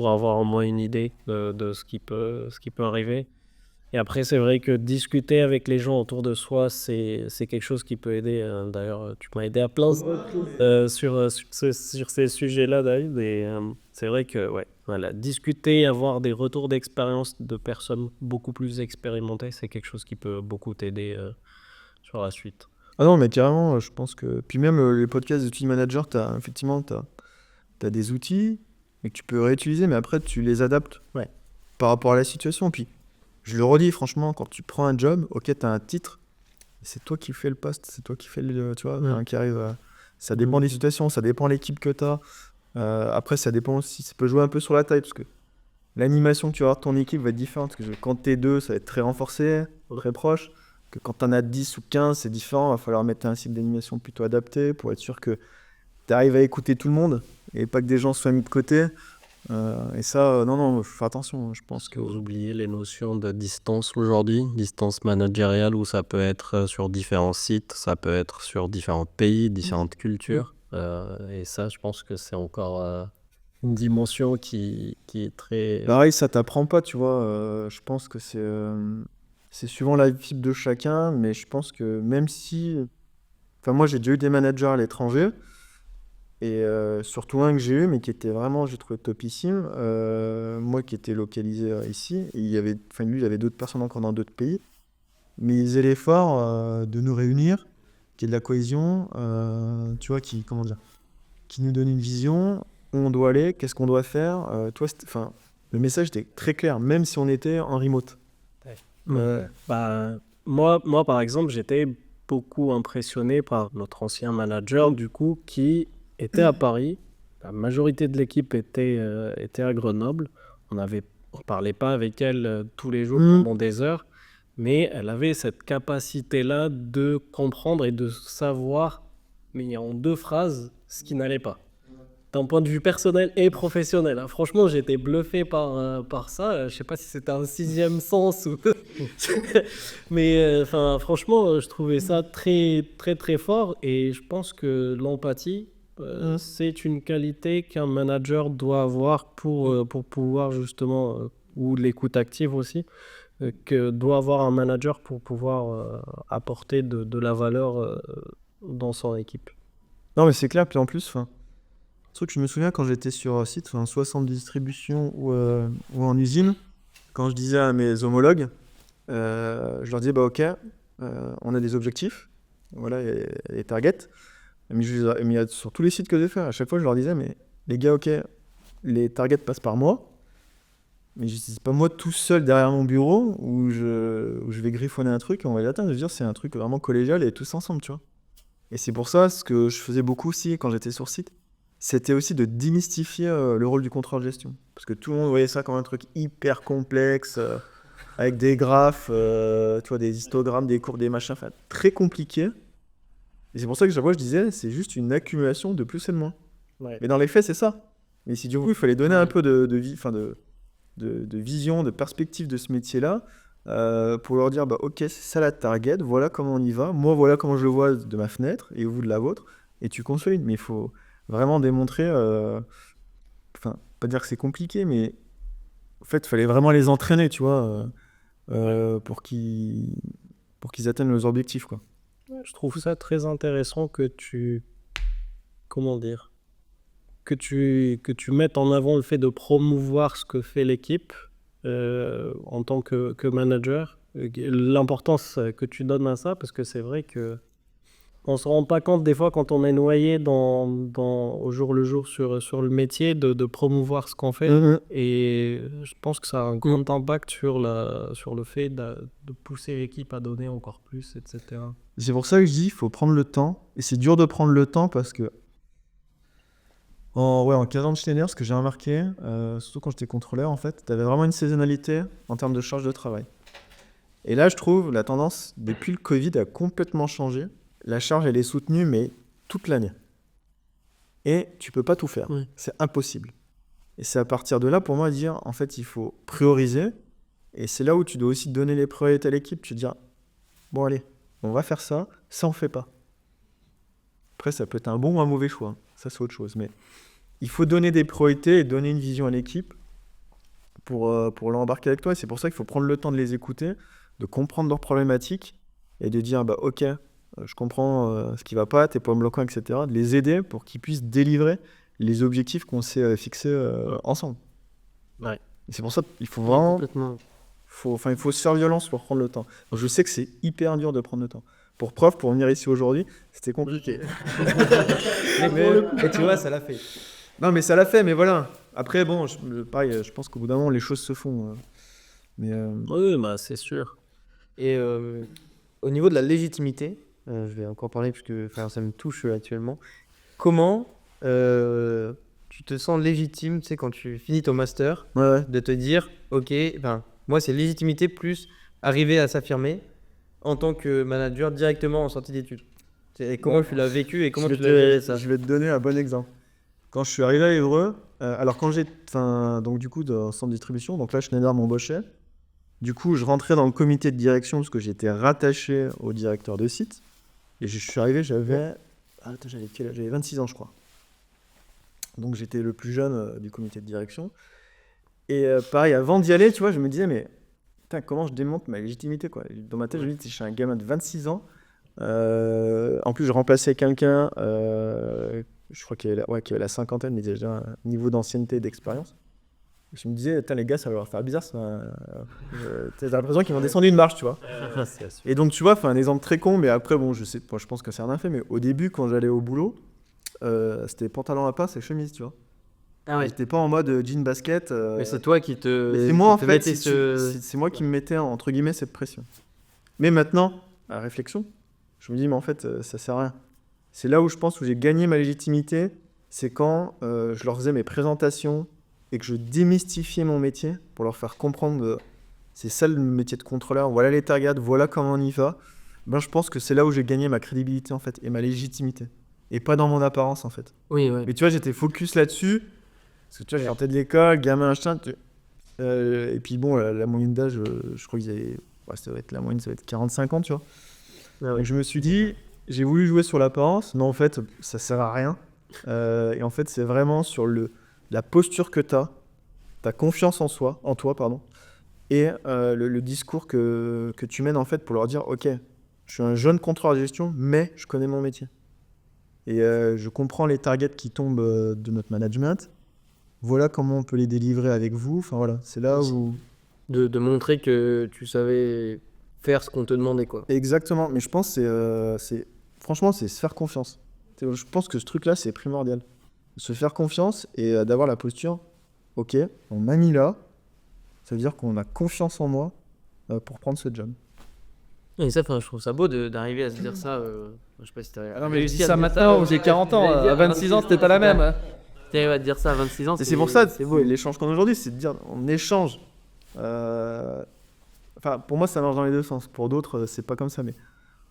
avoir au moins une idée de ce qui peut arriver. Et après, c'est vrai que discuter avec les gens autour de soi, c'est quelque chose qui peut aider. D'ailleurs, tu m'as aidé à plein sur ces sujets-là, David. Et c'est vrai que, ouais, voilà, discuter, avoir des retours d'expérience de personnes beaucoup plus expérimentées, c'est quelque chose qui peut beaucoup t'aider sur la suite. Ah non, mais carrément, je pense que. Puis même les podcasts d'outils manager, effectivement, t'as des outils et que tu peux réutiliser, mais après, tu les adaptes par rapport à la situation. Puis, je le redis, franchement, quand tu prends un job, ok, t'as un titre, c'est toi qui fais le poste, c'est toi qui fais le. Tu vois, qui arrive. Ça dépend des situations, ça dépend de l'équipe que t'as. Après, ça dépend aussi, ça peut jouer un peu sur la taille, parce que l'animation que tu vas avoir de ton équipe va être différente. Parce que quand t'es deux, ça va être très renforcé, très proche. Que quand t'en as 10 ou 15, c'est différent. Il va falloir mettre un cycle d'animation plutôt adapté pour être sûr que tu arrives à écouter tout le monde et pas que des gens soient mis de côté. Et ça, non, faut faire attention. Je pense Parce que vous oubliez les notions de distance aujourd'hui, distance managériale, où ça peut être sur différents sites, ça peut être sur différents pays, différentes cultures. Et ça, je pense que c'est encore une dimension qui est très... pareil, ça t'apprend pas, tu vois. Je pense que c'est suivant la fibre de chacun, mais je pense que même si Enfin, moi, j'ai déjà eu des managers à l'étranger, et surtout un que j'ai eu, mais qui était vraiment, j'ai trouvé topissime. Moi qui étais localisé ici, et lui, il y avait d'autres personnes encore dans d'autres pays, mais ils faisaient l'effort de nous réunir, qu'il y ait de la cohésion, tu vois, comment dire, qui nous donne une vision, où on doit aller, qu'est-ce qu'on doit faire. Enfin, le message était très clair, même si on était en remote. Bah, moi, par exemple, j'étais beaucoup impressionné par notre ancien manager, du coup, qui était à Paris. La majorité de l'équipe était à Grenoble. On parlait pas avec elle tous les jours pendant des heures, mais elle avait cette capacité-là de comprendre et de savoir, mais en 2 phrases, ce qui n'allait pas. D'un point de vue personnel et professionnel, hein. Franchement, j'étais bluffé par ça. Je sais pas si c'était un 6e sens ou... Mais franchement, je trouvais ça très, très, très fort. Et je pense que l'empathie, c'est une qualité qu'un manager doit avoir pour pouvoir justement, ou l'écoute active aussi, que doit avoir un manager pour pouvoir apporter de la valeur dans son équipe. Non, mais c'est clair, puis en plus, enfin, un truc que je me souviens quand j'étais sur site, soit en distribution ou en usine, quand je disais à mes homologues, je leur disais, bah ok, on a des objectifs, voilà, et des targets, mais il y a sur tous les sites que j'ai fait, à chaque fois je leur disais, mais les gars, ok, les targets passent par moi, mais c'est pas moi tout seul derrière mon bureau où je vais griffonner un truc et on va les atteindre. Je veux dire, c'est un truc vraiment collégial et tous ensemble, tu vois. Et c'est pour ça, ce que je faisais beaucoup aussi quand j'étais sur site, c'était aussi de démystifier le rôle du contrôle gestion. Parce que tout le monde voyait ça comme un truc hyper complexe, avec des graphes, tu vois, des histogrammes, des courbes, des machins, enfin, très compliqué. Et c'est pour ça que chaque fois je disais, c'est juste une accumulation de plus et de moins. Ouais. Mais dans les faits, c'est ça. Mais si du coup, il fallait donner un peu de vision, de perspective de ce métier-là, pour leur dire, bah, ok, c'est ça la target, voilà comment on y va, moi voilà comment je le vois de ma fenêtre, et vous de la vôtre, et tu consolides. Mais il faut vraiment démontrer, enfin, pas dire que c'est compliqué, mais en fait, il fallait vraiment les entraîner, tu vois, pour qu'ils atteignent leurs objectifs, quoi. Je trouve ça très intéressant comment dire, que tu mettes en avant le fait de promouvoir ce que fait l'équipe en tant que manager, l'importance que tu donnes à ça, parce que c'est vrai que on se rend pas compte des fois quand on est noyé au jour le jour sur le métier de promouvoir ce qu'on fait. Et je pense que ça a un grand impact sur le fait de pousser l'équipe à donner encore plus, etc. C'est pour ça que je dis, il faut prendre le temps. Et c'est dur de prendre le temps parce que en 15 ans de Schneider, ce que j'ai remarqué, surtout quand j'étais contrôleur, en fait, tu avais vraiment une saisonnalité en termes de charge de travail. Et là, je trouve la tendance, depuis le Covid, a complètement changé. La charge, elle est soutenue, mais toute l'année. Et tu peux pas tout faire. Oui. C'est impossible. Et c'est à partir de là, pour moi, dire, en fait, il faut prioriser. Et c'est là où tu dois aussi donner les priorités à l'équipe. Tu te dis, bon, allez, on va faire ça, ça on fait pas. Après, ça peut être un bon ou un mauvais choix. Ça, c'est autre chose. Mais il faut donner des priorités et donner une vision à l'équipe pour l'embarquer avec toi. Et c'est pour ça qu'il faut prendre le temps de les écouter, de comprendre leurs problématiques et de dire, bah, ok, je comprends ce qui va pas, tes points bloquants, etc. De les aider pour qu'ils puissent délivrer les objectifs qu'on s'est fixés ensemble. Ouais. Et c'est pour ça qu'il faut vraiment... Complètement. Il faut se faire violence pour prendre le temps. Donc, je sais que c'est hyper dur de prendre le temps. Pour preuve, pour venir ici aujourd'hui, c'était compliqué. Et tu vois, ça l'a fait. Non, mais ça l'a fait, mais voilà. Après, bon, pareil, je pense qu'au bout d'un moment, les choses se font. Oui, bah, c'est sûr. Et au niveau de la légitimité, je vais encore parler parce que ça me touche actuellement. Comment tu te sens légitime, tu sais, quand tu finis ton master, Ouais. de te dire, ok, moi c'est légitimité plus arriver à s'affirmer en tant que manager directement en sortie d'études. Et comment tu l'as vécu et comment tu l'as géré ça? Je vais te donner un bon exemple. Quand je suis arrivé à Évreux, alors donc du coup, dans le centre de distribution, donc là, Schneider m'embauchait. Du coup, je rentrais dans le comité de direction parce que j'étais rattaché au directeur de site. Et je suis arrivé, j'avais 26 ans, je crois. Donc j'étais le plus jeune du comité de direction. Et pareil, avant d'y aller, tu vois, je me disais, mais putain, comment je démonte ma légitimité, quoi. Dans ma tête, je me dis, je suis un gamin de 26 ans. En plus, je remplaçais quelqu'un, je crois qu'il avait la cinquantaine, mais déjà un niveau d'ancienneté et d'expérience. Je me disais, les gars, ça va leur faire bizarre. T'as l'impression qu'ils vont descendre une marche, tu vois. Et donc, tu vois, un exemple très con, mais après, bon, je pense que c'est rien fait, mais au début, quand j'allais au boulot, c'était pantalon à pince et chemise, tu vois. Ah ouais. J'étais pas en mode jean basket. Mais c'est toi qui te. Mais c'est moi, en qui te fait, mettais c'est moi qui me mettais, entre guillemets, cette pression. Mais maintenant, à réflexion, je me dis, mais en fait, ça sert à rien. C'est là où je pense où j'ai gagné ma légitimité, c'est quand je leur faisais mes présentations et que je démystifiais mon métier pour leur faire comprendre c'est ça le métier de contrôleur, voilà les targets, voilà comment on y va. Ben, je pense que c'est là où j'ai gagné ma crédibilité en fait et ma légitimité. Et pas dans mon apparence en fait. Oui, ouais. Mais tu vois, j'étais focus là-dessus. Parce que tu vois, j'ai sortais de l'école, gamin, machin. Et puis bon, la moyenne d'âge, je crois qu'ils avaient. Ouais, ça va être la moyenne, ça va être 45 ans, tu vois. Ah ouais. Donc je me suis dit, j'ai voulu jouer sur l'apparence. Non, en fait, ça sert à rien. Et en fait, c'est vraiment sur la posture que tu as, ta confiance en toi, pardon, et le discours que tu mènes en fait pour leur dire, ok, je suis un jeune contrôleur de gestion, mais je connais mon métier. Et je comprends les targets qui tombent de notre management. Voilà comment on peut les délivrer avec vous. Enfin voilà, c'est là où... De montrer que tu savais faire ce qu'on te demandait, quoi. Exactement, mais je pense que franchement, c'est se faire confiance. Je pense que ce truc-là, c'est primordial. Se faire confiance et d'avoir la posture, ok, on m'a mis là, ça veut dire qu'on a confiance en moi pour prendre ce job. Et ça, je trouve ça beau d'arriver à se dire ça. Je sais pas si t'as. Ah non, mais je dis ça maintenant, j'ai 40 ans. À 26 ans, c'était pas la même. Hein. T'arrives à te dire ça à 26 ans. Et c'est pour ça, c'est beau. l'échange qu'on a aujourd'hui, c'est de dire, on échange. Enfin, pour moi, ça marche dans les deux sens. Pour d'autres, c'est pas comme ça. Mais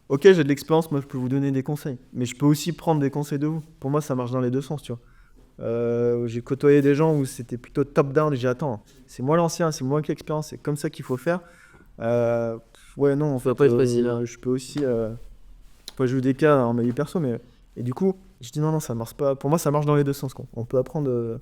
ok, j'ai de l'expérience, moi, je peux vous donner des conseils. Mais je peux aussi prendre des conseils de vous. Pour moi, ça marche dans les deux sens, tu vois. J'ai côtoyé des gens où c'était plutôt top-down. J'ai dit, attends, c'est moi l'ancien, c'est moi qui ai l'expérience, c'est comme ça qu'il faut faire. Ouais, non, en Faut fait, pas être facile, hein. je peux aussi. Faut jouer des cas en ma vie perso, mais. Et du coup, je dis non, ça marche pas. Pour moi, ça marche dans les deux sens, quoi. On peut apprendre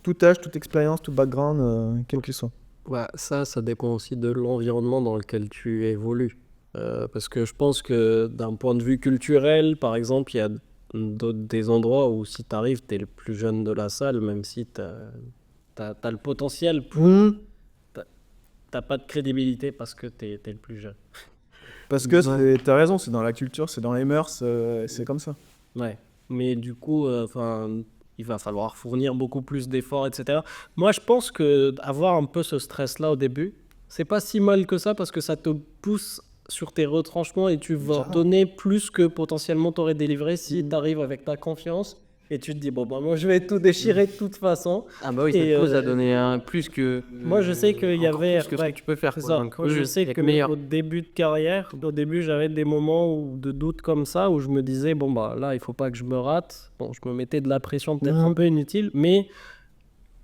tout âge, toute expérience, tout background, quel qu'il soit. Ouais, ça dépend aussi de l'environnement dans lequel tu évolues. Parce que je pense que d'un point de vue culturel, par exemple, il y a des endroits où si tu arrives, tu es le plus jeune de la salle, même si tu as le potentiel, t'as pas de crédibilité parce que tu es le plus jeune. Parce que t'as raison, c'est dans la culture, c'est dans les mœurs, c'est comme ça. Ouais, mais du coup, il va falloir fournir beaucoup plus d'efforts, etc. Moi, je pense que avoir un peu ce stress-là au début, c'est pas si mal que ça parce que ça te pousse sur tes retranchements et tu vas donner plus que potentiellement t'aurais délivré si tu arrives avec ta confiance et tu te dis, bon, bah, moi, je vais tout déchirer de toute façon. Ah bah oui, ça Et, te pose à donner un plus que. Moi, je sais qu'il y encore avait. plus que ce ouais, que tu peux faire. c'est Quoi. ça. Donc, Moi, je sais il y a que meilleur. au début de carrière, au début, j'avais des moments de doute comme ça où je me disais, bon, bah là, il faut pas que je me rate. Bon, je me mettais de la pression peut-être un peu inutile, mais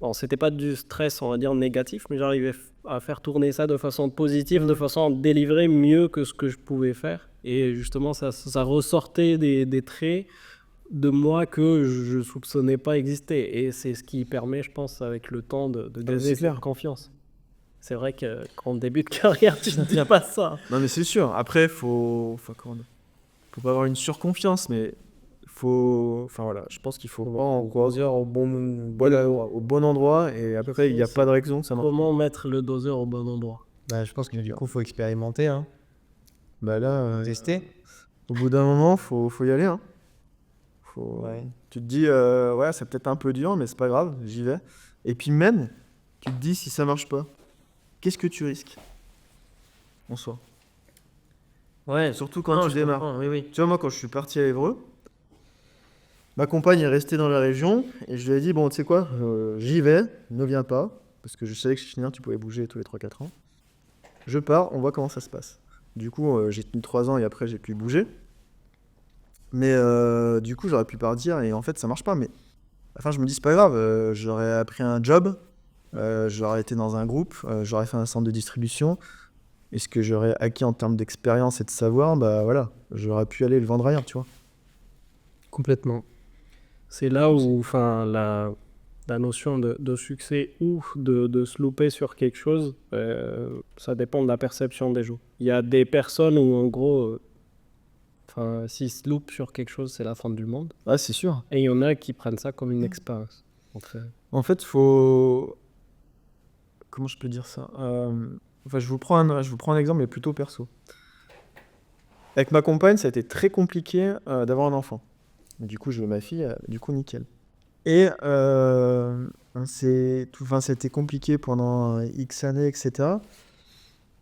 bon, c'était pas du stress, on va dire, négatif, mais j'arrivais à faire tourner ça de façon positive, de façon à délivrer mieux que ce que je pouvais faire. Et justement, ça ressortait des traits de moi que je soupçonnais pas exister. Et c'est ce qui permet, je pense, avec le temps, de gagner c'est clair. cette confiance. C'est vrai qu'en début de carrière, tu ne dis pas ça. Non, mais c'est sûr. Après, faut pas avoir une surconfiance, mais enfin voilà, je pense qu'il faut vraiment choisir au bon endroit et après, il n'y a pas de raison que ça marche. Comment mettre le doseur au bon endroit? Bah, je pense que du coup, faut expérimenter, hein. Bah là, Tester. au bout d'un moment, faut y aller, hein. Ouais. Tu te dis, ouais, c'est peut-être un peu dur, mais c'est pas grave, j'y vais. Et puis même, tu te dis, si ça marche pas, qu'est-ce que tu risques en soi? Ouais, Surtout quand non, tu je démarres. comprends, oui, oui. Tu vois, moi, quand je suis parti à Évreux, ma compagne est restée dans la région et je lui ai dit, bon, tu sais quoi, j'y vais, ne viens pas, parce que je savais que chez Schneider, tu pouvais bouger tous les 3-4 ans. Je pars, on voit comment ça se passe. Du coup, j'ai tenu 3 ans et après, j'ai pu bouger. Mais du coup, j'aurais pu partir et en fait, ça marche pas. Mais enfin, je me dis, c'est pas grave, j'aurais appris un job, j'aurais été dans un groupe, j'aurais fait un centre de distribution. Et ce que j'aurais acquis en termes d'expérience et de savoir, bah voilà, j'aurais pu aller le vendre ailleurs, tu vois. Complètement. C'est là où enfin, la notion de succès ou de se louper sur quelque chose, ça dépend de la perception des gens. Il y a des personnes où, en gros, enfin, s'ils se loupent sur quelque chose, c'est la fin du monde. Ah, c'est sûr. Et il y en a qui prennent ça comme une expérience. En fait, faut. Comment je peux dire ça? Enfin, je vous prends un exemple, mais plutôt perso. Avec ma compagne, ça a été très compliqué d'avoir un enfant. Du coup, je veux ma fille, du coup, nickel. Et c'était compliqué pendant X années, etc.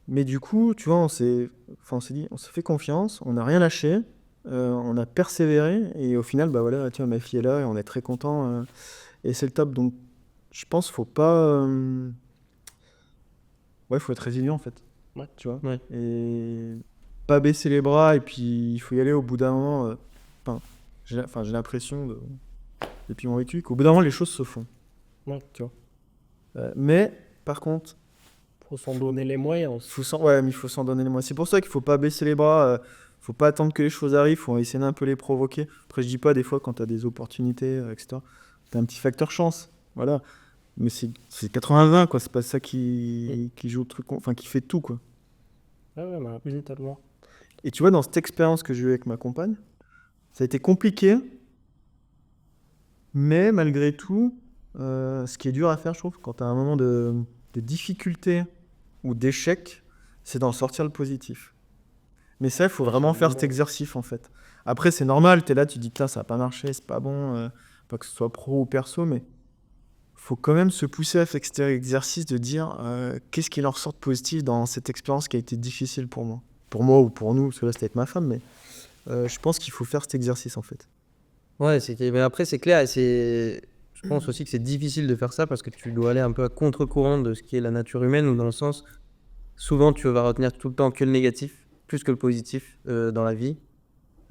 Mais du coup, tu vois, on s'est dit, on s'est fait confiance, on n'a rien lâché, on a persévéré, et au final, bah voilà, tu vois, ma fille est là, et on est très content, et c'est le top. Donc, je pense qu'il faut pas. Ouais, faut être résilient en fait. Ouais. Tu vois. Ouais. Et pas baisser les bras, et puis il faut y aller au bout d'un moment. J'ai l'impression, depuis mon vécu, qu'au bout d'un moment, les choses se font. Ouais, tu vois. Mais, par contre, Faut s'en donner les moyens. mais il faut s'en donner les moyens. C'est pour ça qu'il faut pas baisser les bras, faut pas attendre que les choses arrivent, faut essayer d'un peu les provoquer. Après, je dis pas, des fois, quand tu as des opportunités, etc., tu as un petit facteur chance. Voilà. Mais c'est 80-20, quoi. C'est pas ça qui joue le truc, enfin, qui fait tout, quoi. Ouais, tellement. Et tu vois, dans cette expérience que j'ai eue avec ma compagne, ça a été compliqué, mais malgré tout, ce qui est dur à faire, je trouve, quand tu as un moment de difficulté ou d'échec, c'est d'en sortir le positif. Mais ça, il faut vraiment faire cet exercice, en fait. Après, c'est normal, tu es là, tu dis que là, ça n'a pas marché, c'est pas bon, pas que ce soit pro ou perso, mais faut quand même se pousser à faire cet exercice de dire qu'est-ce qui en ressort de positif dans cette expérience qui a été difficile pour moi. Pour moi ou pour nous, parce que là, c'était avec ma femme, mais je pense qu'il faut faire cet exercice, en fait. Ouais, mais après, c'est clair. Je pense aussi que c'est difficile de faire ça parce que tu dois aller un peu à contre-courant de ce qui est la nature humaine, ou dans le sens, souvent, tu vas retenir tout le temps que le négatif, plus que le positif dans la vie.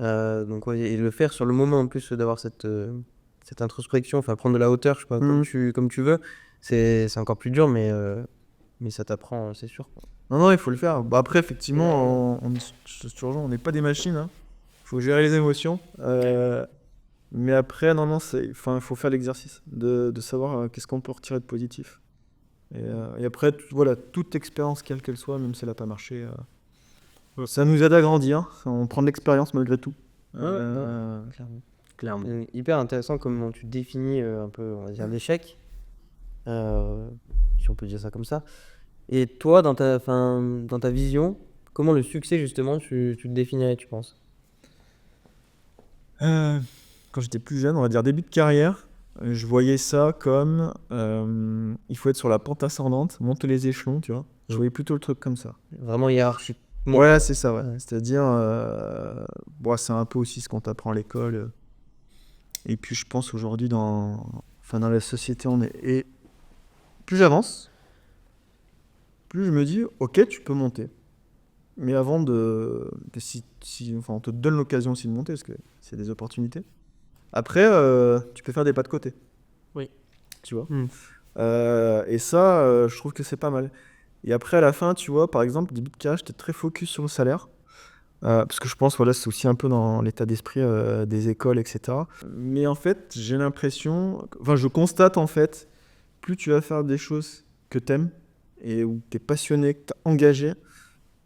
Donc, ouais, et le faire sur le moment, en plus, d'avoir cette introspection, enfin, prendre de la hauteur, je sais pas, comme tu veux, c'est encore plus dur, mais ça t'apprend, c'est sûr, quoi. Non, il faut le faire. Bah, après, effectivement, on n'est pas des machines. Hein. Faut gérer les émotions. Mais après, non, il faut faire l'exercice de savoir qu'est-ce qu'on peut retirer de positif. Et après, voilà, toute expérience, quelle qu'elle soit, même si elle n'a pas marché, ça nous aide à grandir. On prend de l'expérience malgré tout. Clairement. Hyper intéressant comment tu définis un peu, on va dire, l'échec, si on peut dire ça comme ça. Et toi, dans ta vision, comment le succès, justement, tu te définirais, tu penses? Quand j'étais plus jeune, on va dire début de carrière, je voyais ça comme il faut être sur la pente ascendante, monter les échelons, tu vois. Je voyais plutôt le truc comme ça. Vraiment hiérarchique. Ouais, c'est ça, ouais. C'est-à-dire, c'est un peu aussi ce qu'on t'apprend à l'école. Et puis je pense aujourd'hui dans la société, et plus j'avance, plus je me dis, ok, tu peux monter. Mais avant on te donne l'occasion aussi de monter, parce que c'est des opportunités. Après, tu peux faire des pas de côté. Oui. Tu vois. Et ça, je trouve que c'est pas mal. Et après, à la fin, tu vois, par exemple, début de carrière, j'étais très focus sur le salaire. Parce que je pense, voilà, c'est aussi un peu dans l'état d'esprit des écoles, etc. Mais en fait, j'ai l'impression... Enfin, je constate, en fait, plus tu vas faire des choses que t'aimes, et où t'es passionné, que t'es engagé,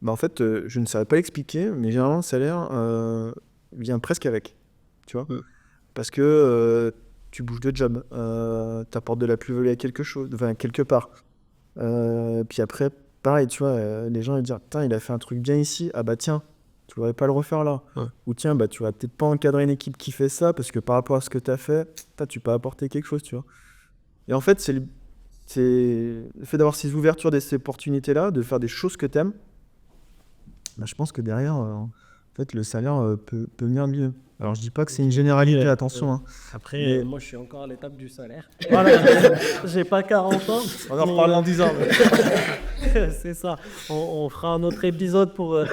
bah en fait, je ne saurais pas l'expliquer, mais généralement, le salaire vient presque avec. Tu vois. Parce que tu bouges de job, t'apportes de la plus-value à quelque part. Puis après, pareil, tu vois, les gens ils disent, putain, il a fait un truc bien ici, ah bah tiens, tu voudrais pas le refaire là. Ouais. Ou tiens, bah tu vas peut-être pas encadrer une équipe qui fait ça, parce que par rapport à ce que t'as fait, tu peux apporter quelque chose, tu vois. Et en fait, c'est le fait d'avoir ces ouvertures, ces opportunités-là, de faire des choses que t'aimes, bah, je pense que derrière, en fait, le salaire peut venir mieux. Alors, je dis pas que c'est une généralité, attention. Hein. Après, moi, je suis encore à l'étape du salaire. Voilà, j'ai pas 40 ans. On en reparle en 10 ans. C'est ça. On fera un autre épisode pour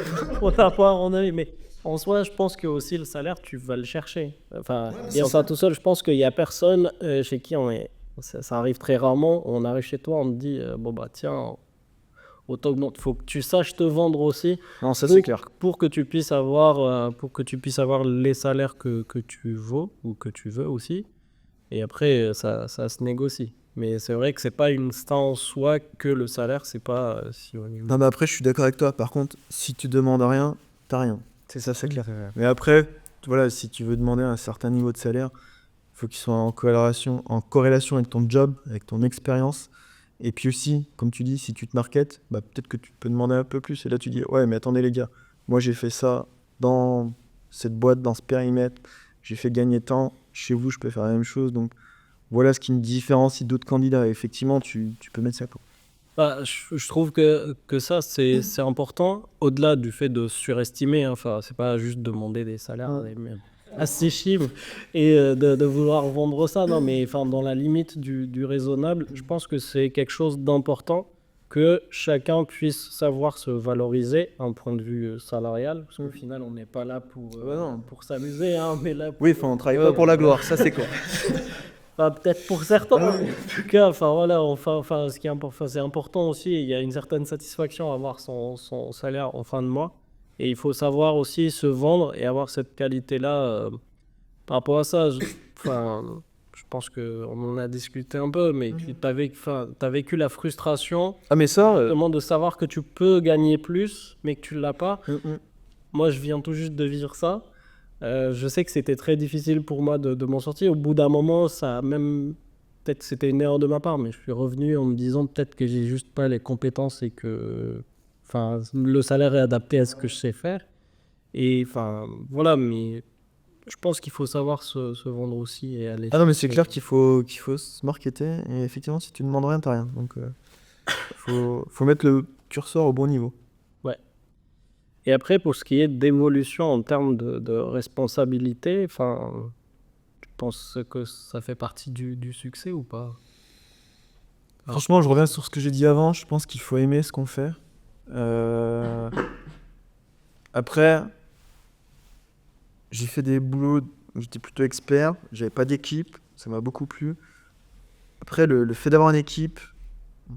t'avoir en avis. Mais en soi, je pense que aussi le salaire, tu vas le chercher. Enfin, dire ça tout seul, je pense qu'il y a personne chez qui ça arrive très rarement. On arrive chez toi, on te dit, bon bah tiens, autant que faut que tu saches te vendre aussi. Non, ça c'est clair. Pour que tu puisses avoir, les salaires que tu vaux ou que tu veux aussi. Et après, ça se négocie. Mais c'est vrai que c'est pas une star en soi que le salaire, c'est pas si on... Non, mais après, je suis d'accord avec toi. Par contre, si tu demandes rien, t'as rien. C'est ça, c'est clair. Mais après, voilà, si tu veux demander un certain niveau de salaire, il faut qu'il soit en corrélation avec ton job, avec ton expérience. Et puis aussi, comme tu dis, si tu te marketes, bah, peut-être que tu peux demander un peu plus. Et là, tu dis, ouais, mais attendez les gars, moi j'ai fait ça dans cette boîte, dans ce périmètre, j'ai fait gagner tant, chez vous, je peux faire la même chose. Donc voilà ce qui me différencie d'autres candidats. Et effectivement, tu peux mettre ça. Quoi. Bah, je trouve que ça, c'est important, au-delà du fait de surestimer. Hein. Enfin, c'est pas juste demander des salaires assez chiffres et de vouloir vendre ça. Non, mais enfin, dans la limite du raisonnable, je pense que c'est quelque chose d'important que chacun puisse savoir se valoriser d'un point de vue salarial. Parce qu'au final, on n'est pas là pour s'amuser, hein, mais là Oui, on travaille pas pour la gloire, ça c'est quoi. Enfin, peut-être pour certains, en tout cas, enfin voilà, ce qui est important, c'est important aussi. Il y a une certaine satisfaction à avoir son salaire en fin de mois, et il faut savoir aussi se vendre et avoir cette qualité-là par rapport à ça. Je pense que on en a discuté un peu, mais t'as vécu la frustration, Ah, mais ça. justement de savoir que tu peux gagner plus, mais que tu l'as pas. Moi, je viens tout juste de vivre ça. Je sais que c'était très difficile pour moi de m'en sortir. Au bout d'un moment, ça a même... Peut-être c'était une erreur de ma part, mais je suis revenu en me disant peut-être que j'ai juste pas les compétences et que le salaire est adapté à ce que je sais faire. Et voilà, mais je pense qu'il faut savoir se vendre aussi et aller... Ah non, mais c'est clair qu'il faut se marketer. Et effectivement, si tu ne demandes rien, t'as rien. Donc, faut mettre le curseur au bon niveau. Et après, pour ce qui est d'évolution en termes de responsabilité, tu penses que ça fait partie du succès ou pas? Franchement, je reviens sur ce que j'ai dit avant. Je pense qu'il faut aimer ce qu'on fait. Après, j'ai fait des boulots où j'étais plutôt expert. J'avais pas d'équipe. Ça m'a beaucoup plu. Après, le fait d'avoir une équipe,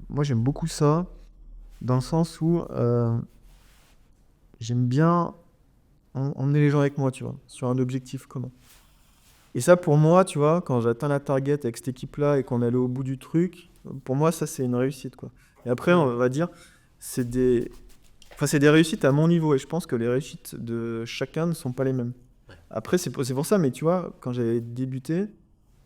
moi j'aime beaucoup ça. Dans le sens où j'aime bien emmener les gens avec moi, tu vois, sur un objectif commun. Et ça, pour moi, tu vois, quand j'atteins la target avec cette équipe-là et qu'on est allé au bout du truc, pour moi, ça, c'est une réussite, quoi. Et après, on va dire, c'est des réussites à mon niveau. Et je pense que les réussites de chacun ne sont pas les mêmes. Après, c'est pour ça, mais tu vois, quand j'avais débuté,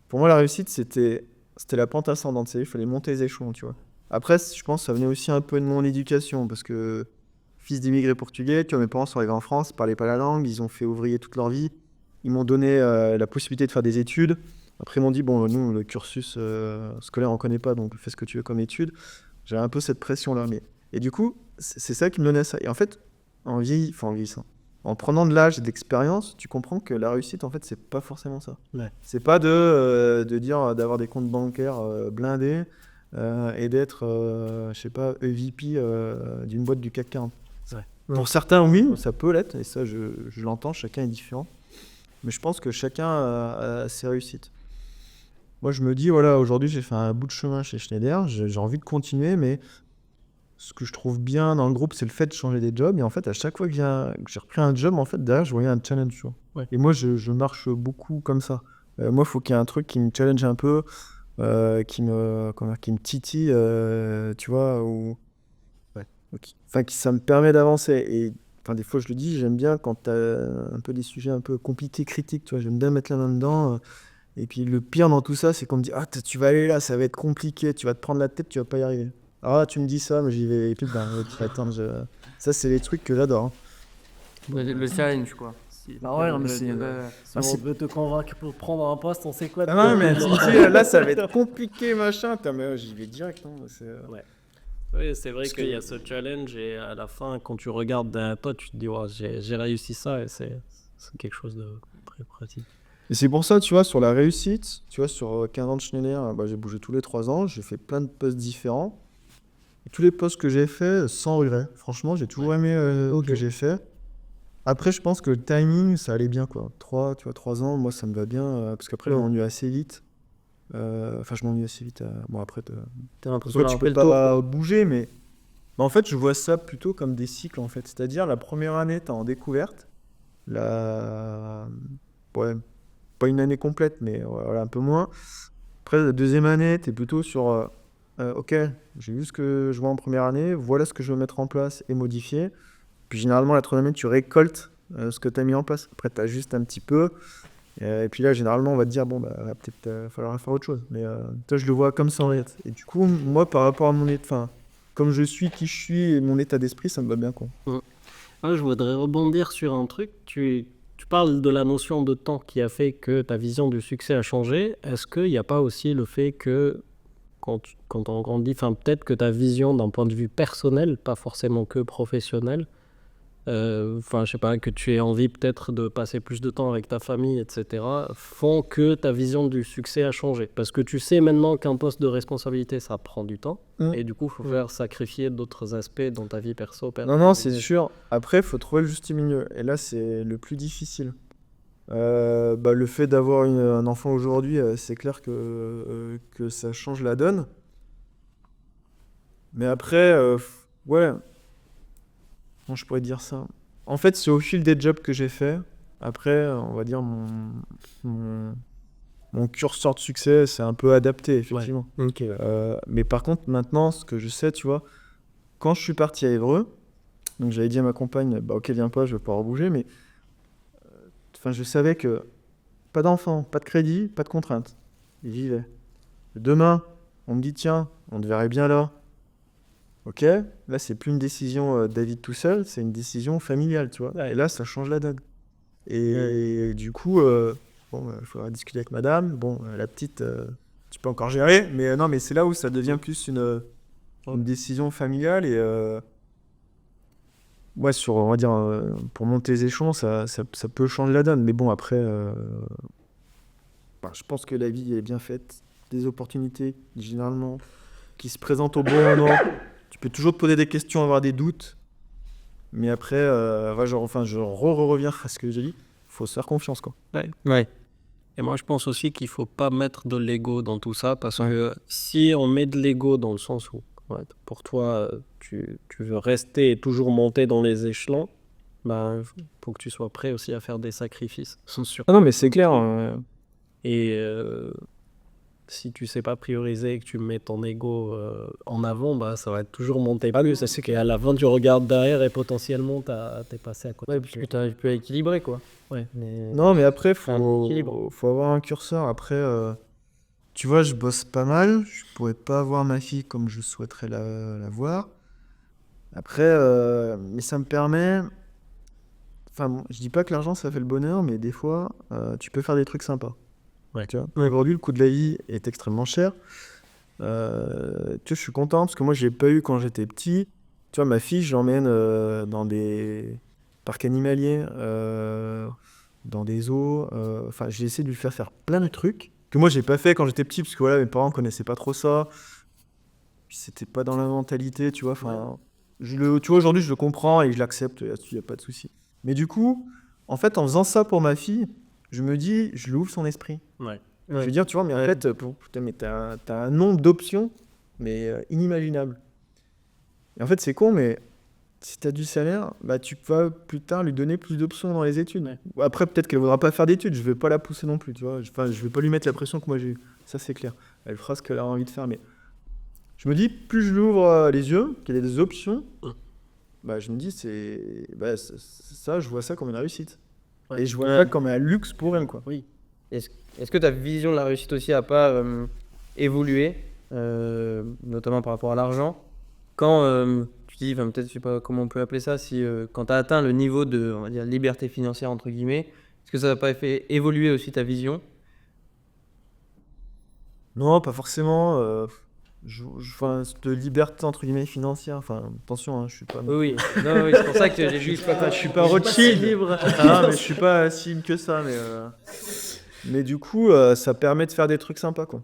pour moi, la réussite, c'était la pente ascendante. Tu sais, il fallait monter les échelons, tu vois. Après, je pense que ça venait aussi un peu de mon éducation, parce que fils d'immigrés portugais, tu vois, mes parents sont arrivés en France, ils parlaient pas la langue, ils ont fait ouvrier toute leur vie. Ils m'ont donné la possibilité de faire des études. Après, ils m'ont dit, bon, nous, le cursus scolaire, on connaît pas, donc fais ce que tu veux comme études. J'avais un peu cette pression-là. Et du coup, c'est ça qui me donnait ça. Et en fait, en vieillissant, en prenant de l'âge et de l'expérience, tu comprends que la réussite, en fait, c'est pas forcément ça. Ouais. C'est pas de dire d'avoir des comptes bancaires blindés et d'être, je sais pas, EVP d'une boîte du CAC 40. Pour certains, oui, ça peut l'être, et ça, je l'entends, chacun est différent. Mais je pense que chacun a ses réussites. Moi, je me dis, voilà, aujourd'hui, j'ai fait un bout de chemin chez Schneider, j'ai envie de continuer, mais ce que je trouve bien dans le groupe, c'est le fait de changer des jobs. Et en fait, à chaque fois que j'ai repris un job, en fait, derrière, je voyais un challenge. Tu vois. Ouais. Et moi, je marche beaucoup comme ça. Moi, il faut qu'il y ait un truc qui me challenge un peu, qui me titille, tu vois, ou... Enfin, ça me permet d'avancer. Et des fois, je le dis, j'aime bien quand tu as un peu des sujets un peu compliqués, critiques, tu vois, j'aime bien mettre la main dedans. Et puis le pire dans tout ça, c'est qu'on me dit, ah, tu vas aller là, ça va être compliqué, tu vas te prendre la tête, tu vas pas y arriver. Alors là, tu me dis ça, mais j'y vais. Et puis, attends, ça, c'est les trucs que j'adore. Hein. Le challenge, quoi. Ah ouais, non, mais c'est... Si on veut te convaincre pour prendre un poste, on sait quoi. Ah non, mais tu dis, là, ça va être compliqué, machin. Mais j'y vais direct. Hein, Ouais. Oui, c'est vrai qu'il y a ce challenge et à la fin, quand tu regardes derrière toi, tu te dis, ouais, j'ai réussi ça et c'est quelque chose de très pratique. Et c'est pour ça, tu vois, sur la réussite, tu vois, sur 15 ans de Schneider, j'ai bougé tous les 3 ans, j'ai fait plein de postes différents. Et tous les postes que j'ai faits, sans regret. Franchement, j'ai toujours aimé ce que j'ai fait. Après, je pense que le timing, ça allait bien, quoi. 3 ans, moi, ça me va bien, parce qu'après, je m'ennuie assez vite. Je m'ennuie assez vite. Bon, après, t'as l'impression tu peux pas bouger, mais en fait, je vois ça plutôt comme des cycles, en fait. C'est-à-dire, la première année, t'es en découverte. Ouais, pas une année complète, mais voilà, un peu moins. Après, la deuxième année, t'es plutôt sur ok, j'ai vu ce que je vois en première année, voilà ce que je veux mettre en place et modifier. Puis généralement, la troisième année, tu récoltes ce que tu as mis en place. Après, tu ajustes un petit peu. Et puis là, généralement, on va te dire, bon, bah, va peut-être falloir faire autre chose. Mais toi, je le vois comme ça en fait. Et du coup, moi, par rapport à mon état, enfin, comme je suis, qui je suis et mon état d'esprit, ça me va bien, quoi. Ah, je voudrais rebondir sur un truc. Tu parles de la notion de temps qui a fait que ta vision du succès a changé. Est-ce qu'il n'y a pas aussi le fait que quand on grandit, enfin peut-être que ta vision d'un point de vue personnel, pas forcément que professionnel, enfin je sais pas, que tu aies envie peut-être de passer plus de temps avec ta famille, etc., font que ta vision du succès a changé. Parce que tu sais maintenant qu'un poste de responsabilité, ça prend du temps. Et du coup, il faut faire sacrifier d'autres aspects dans ta vie perso. Non, c'est sûr. Après, il faut trouver le juste milieu. Et là, c'est le plus difficile. Le fait d'avoir un enfant aujourd'hui, c'est clair que ça change la donne. Mais après, ouais, comment je pourrais dire ça? En fait, c'est au fil des jobs que j'ai fait. Après, on va dire mon curseur de succès, c'est un peu adapté, effectivement. Ok, ouais. Mais par contre, maintenant, ce que je sais, tu vois, quand je suis parti à Évreux, donc j'avais dit à ma compagne, bah ok, viens pas, je vais pas rebouger, mais enfin, je savais que pas d'enfant, pas de crédit, pas de contraintes. Et j'y vais. Demain, on me dit, tiens, on te verrait bien là. Ok, là, c'est plus une décision David tout seul, c'est une décision familiale, tu vois. Et là, ça change la donne. Et du coup, il faudra discuter avec madame. Bon, la petite, tu peux encore gérer, mais non, mais c'est là où ça devient plus une décision familiale et ouais, on va dire, pour monter les échelons, ça peut changer la donne. Mais bon, après, je pense que la vie est bien faite. Des opportunités, généralement, qui se présentent au bon moment. Tu peux toujours te poser des questions, avoir des doutes. Mais après, je reviens à ce que j'ai dit. Faut se faire confiance, quoi. Ouais. Et moi, je pense aussi qu'il faut pas mettre de l'ego dans tout ça, parce que si on met de l'ego dans le sens où, ouais, pour toi, tu veux rester et toujours monter dans les échelons, ben, faut que tu sois prêt aussi à faire des sacrifices, sur. Ah non, mais c'est clair. Et si tu sais pas prioriser et que tu mets ton ego en avant, bah, ça va être toujours monter plus. Ça, c'est qu'à la fin, tu regardes derrière et potentiellement, t'es passé à côté. Ouais, puisque tu arrives plus à équilibrer, quoi. Ouais. Mais... Non, mais après, un équilibre. faut avoir un curseur. Après, tu vois, je bosse pas mal. Je pourrais pas avoir ma fille comme je souhaiterais la voir. Après, mais ça me permet. Enfin, bon, je dis pas que l'argent ça fait le bonheur, mais des fois, tu peux faire des trucs sympas. Ouais. Tu vois, aujourd'hui, le coût de la vie est extrêmement cher. Tu vois, je suis content parce que moi, je l'ai pas eu quand j'étais petit. Tu vois, ma fille, je l'emmène dans des parcs animaliers, dans des zoos. Enfin, j'ai essayé de lui faire plein de trucs que moi, j'ai pas fait quand j'étais petit parce que voilà, mes parents connaissaient pas trop ça. Puis c'était pas dans la mentalité, tu vois. Enfin, tu vois, aujourd'hui, je le comprends et je l'accepte. Là-dessus, y a pas de souci. Mais du coup, en fait, en faisant ça pour ma fille, je me dis, je lui ouvre son esprit. Ouais. Je veux dire, tu vois, mais en fait, putain, mais t'as un nombre d'options, mais inimaginable. Et en fait, c'est con, mais si t'as du salaire, bah, tu vas plus tard lui donner plus d'options dans les études. Ouais. Ou après, peut-être qu'elle voudra pas faire d'études, je vais pas la pousser non plus, tu vois. Enfin, je vais pas lui mettre la pression que moi j'ai eue. Ça, c'est clair. Elle fera ce qu'elle a envie de faire, mais je me dis, plus je lui ouvre les yeux, qu'elle ait des options, bah, je me dis, ça, je vois ça comme une réussite. Ouais. Et je vois ça comme un luxe pour elle, quoi. Oui. Est-ce que ta vision de la réussite aussi a pas évolué, notamment par rapport à l'argent, quand tu dis, enfin, peut-être, je sais pas comment on peut appeler ça, si quand tu as atteint le niveau de, on va dire, liberté financière entre guillemets, est-ce que ça n'a pas fait évoluer aussi ta vision? Non, pas forcément. Enfin, cette liberté entre guillemets financière. Enfin, attention, hein, je suis pas. Oui, oui. Non, oui, c'est pour ça que j'ai Je vu. suis pas Rothschild. Ah, mais je suis pas si libre que ça. Mais du coup, ça permet de faire des trucs sympas, quoi.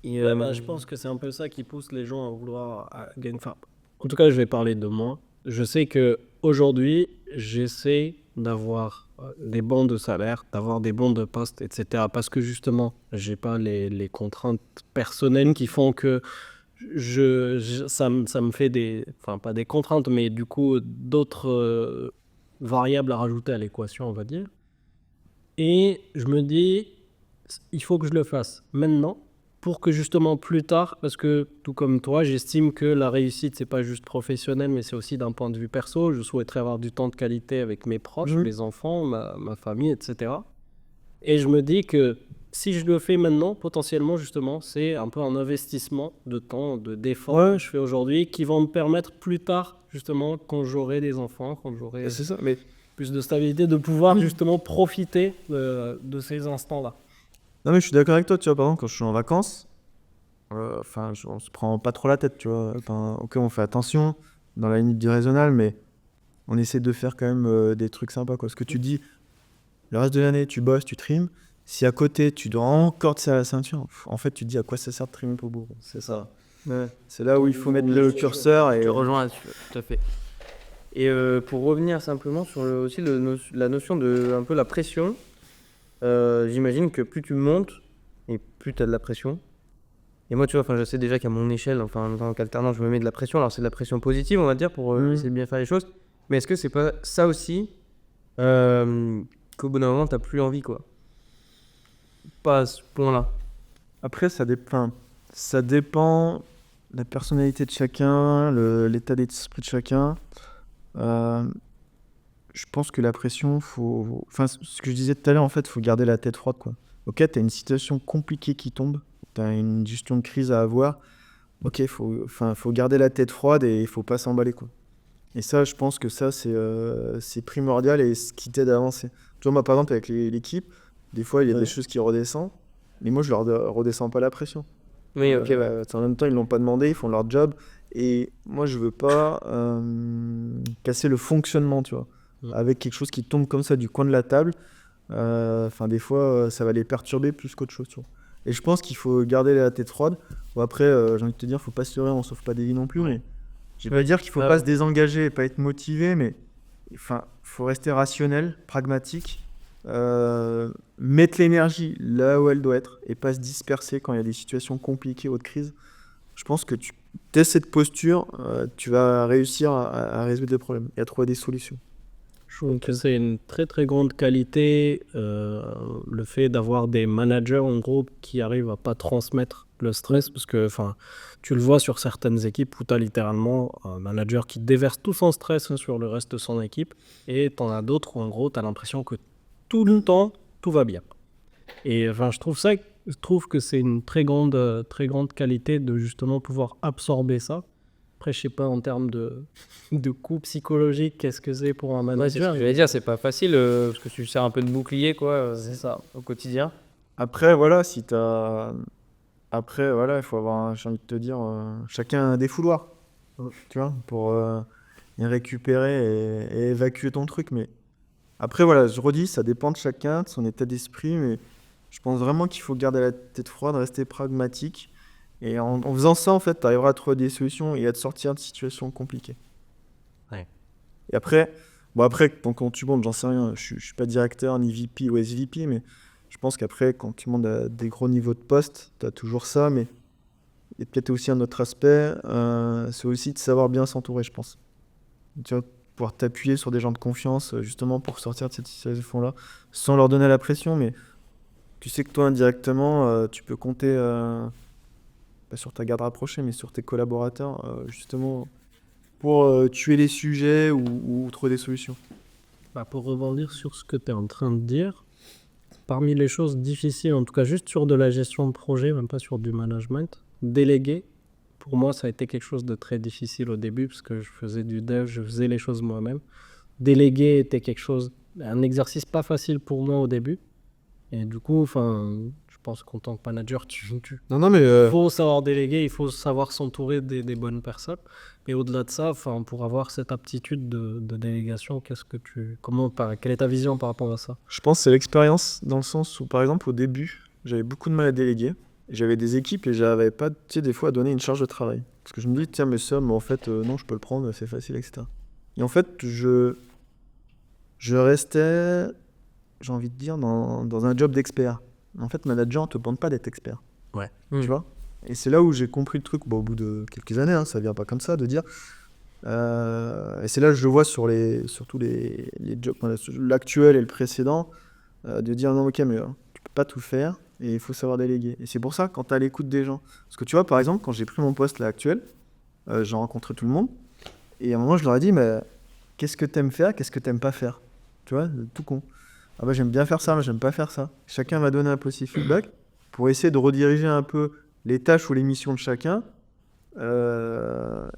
Et je pense que c'est un peu ça qui pousse les gens à vouloir gagner. Enfin, en tout cas, je vais parler de moi. Je sais que aujourd'hui, j'essaie d'avoir des bons de salaire, d'avoir des bons de poste, etc. Parce que justement, j'ai pas les contraintes personnelles qui font que ça me fait des, enfin pas des contraintes, mais du coup d'autres variables à rajouter à l'équation, on va dire. Et je me dis, il faut que je le fasse maintenant. pour que justement plus tard, parce que tout comme toi, j'estime que la réussite, c'est pas juste professionnel, mais c'est aussi d'un point de vue perso. Je souhaiterais avoir du temps de qualité avec mes proches, Mhm. mes enfants, ma famille, etc. Et je me dis que si je le fais maintenant, potentiellement, justement, c'est un peu un investissement de temps, d'effort Ouais. que je fais aujourd'hui qui vont me permettre plus tard, justement, quand j'aurai des enfants, quand j'aurai C'est ça, mais plus de stabilité, de pouvoir justement profiter de ces instants-là. non, mais je suis d'accord avec toi, tu vois, par exemple, quand je suis en vacances, enfin, on se prend pas trop la tête, tu vois. Enfin, ok, on fait attention dans la limite du raisonnable, mais on essaie de faire quand même des trucs sympas, quoi. Ce que tu dis, le reste de l'année, tu bosses, tu trimes. Si à côté, tu dois encore te serrer la ceinture, en fait, tu te dis à quoi ça sert de trimer pour bourreau. C'est ça. Ouais. C'est là où il faut mettre le curseur et Je te rejoins là-dessus, tout à fait. Et pour revenir simplement sur aussi la notion de un peu la pression, j'imagine que plus tu montes et plus tu as de la pression. Et moi, tu vois, je sais déjà qu'à mon échelle, en tant qu'alternant, je me mets de la pression. Alors, c'est de la pression positive, on va dire, pour essayer de bien faire les choses. Mais est-ce que c'est pas ça aussi qu'au bout d'un moment, t'as plus envie, quoi? Pas à ce point-là. après, ça dépend de la personnalité de chacun, l'état d'esprit de chacun. Euh, je pense que la pression, enfin, ce que je disais tout à l'heure, en fait, faut garder la tête froide, quoi. Ok, t'as une situation compliquée qui tombe, t'as une gestion de crise à avoir. Ok, faut garder la tête froide et il faut pas s'emballer, quoi. Et ça, je pense que ça, c'est primordial et ce qui t'aide à avancer. Tu vois, moi, par exemple, avec l'équipe, des fois, il y a des choses qui redescendent, mais moi, je leur redescends pas la pression. Oui, ok, ouais. En même temps, ils l'ont pas demandé, ils font leur job. Et moi, je veux pas casser le fonctionnement, tu vois. Mm. Avec quelque chose qui tombe comme ça du coin de la table. Enfin, des fois, ça va les perturber plus qu'autre chose, tu vois. Et je pense qu'il faut garder la tête froide. Bon, après, j'ai envie de te dire, faut pas se leurrer, on sauve pas des vies non plus. Mais je vais pas dire qu'il faut Ah. pas se désengager et pas être motivé, mais enfin, faut rester rationnel, pragmatique. Mettre l'énergie là où elle doit être et pas se disperser quand il y a des situations compliquées ou de crise. Je pense que tu as cette posture, tu vas réussir à résoudre des problèmes et à trouver des solutions. Je trouve que c'est une très très grande qualité, le fait d'avoir des managers en groupe qui arrivent à pas transmettre le stress, parce que tu le vois sur certaines équipes où tu as littéralement un manager qui déverse tout son stress sur le reste de son équipe, et tu en as d'autres où en gros tu as l'impression que tout le temps tout va bien. Et je trouve que c'est une très grande qualité de justement pouvoir absorber ça. Après, je sais pas en termes de coût psychologique, qu'est-ce que c'est pour un Ouais, c'est ce manager. que j'allais dire, c'est pas facile parce que tu sers un peu de bouclier, quoi, C'est ça. au quotidien. Après, voilà, Après, voilà, il faut avoir, j'ai envie de te dire, chacun a des fouloirs, tu vois, pour y récupérer et évacuer ton truc. Mais après, voilà, je redis, ça dépend de chacun, de son état d'esprit, mais je pense vraiment qu'il faut garder la tête froide, rester pragmatique. Et en faisant ça, en fait, tu arriveras à trouver des solutions et à te sortir de situations compliquées. Ouais. Et après, quand tu montes, j'en sais rien, je suis pas directeur ni VP ou SVP, mais je pense qu'après, quand tu montes à des gros niveaux de poste, tu as toujours ça, mais il y a peut-être aussi un autre aspect, c'est aussi de savoir bien s'entourer, je pense. Tu vas pouvoir t'appuyer sur des gens de confiance, justement pour sortir de cette situation-là, sans leur donner la pression, mais tu sais que toi, indirectement, tu peux compter pas sur ta garde rapprochée, mais sur tes collaborateurs, justement, pour tuer les sujets ou trouver des solutions. Pour rebondir sur ce que tu es en train de dire, parmi les choses difficiles, en tout cas juste sur de la gestion de projet, même pas sur du management, déléguer, pour moi, ça a été quelque chose de très difficile au début, parce que je faisais du dev, je faisais les choses moi-même. Déléguer était un exercice pas facile pour moi au début. Et du coup, je pense qu'en tant que manager, Non, non, mais il faut savoir déléguer, il faut savoir s'entourer des bonnes personnes. Mais au-delà de ça, pour avoir cette aptitude de délégation, quelle est ta vision par rapport à ça? je pense que c'est l'expérience, dans le sens où, par exemple, au début, j'avais beaucoup de mal à déléguer. J'avais des équipes et j'avais pas, tu sais, des fois, à donner une charge de travail. Parce que je me dis, tiens, mais ça, mais en fait, non, je peux le prendre, c'est facile, etc. Et en fait, je restais, j'ai envie de dire, dans un job d'expert. En fait, manager, on te demande pas d'être expert. Ouais. Tu vois? Et c'est là où j'ai compris le truc, au bout de quelques années, hein, ça vient pas comme ça, de dire. Et c'est là que je le vois sur tous les jobs, l'actuel et le précédent, de dire non, ok, mais tu peux pas tout faire. et il faut savoir déléguer. Et c'est pour ça, quand tu es à l'écoute des gens. Parce que tu vois, par exemple, quand j'ai pris mon poste là actuel, j'ai rencontré tout le monde. Et à un moment, je leur ai dit, mais qu'est-ce que t'aimes faire, qu'est-ce que t'aimes pas faire? Tu vois, tout con. Ah bah j'aime bien faire ça, mais j'aime pas faire ça. Chacun va donner un possible feedback pour essayer de rediriger un peu les tâches ou les missions de chacun.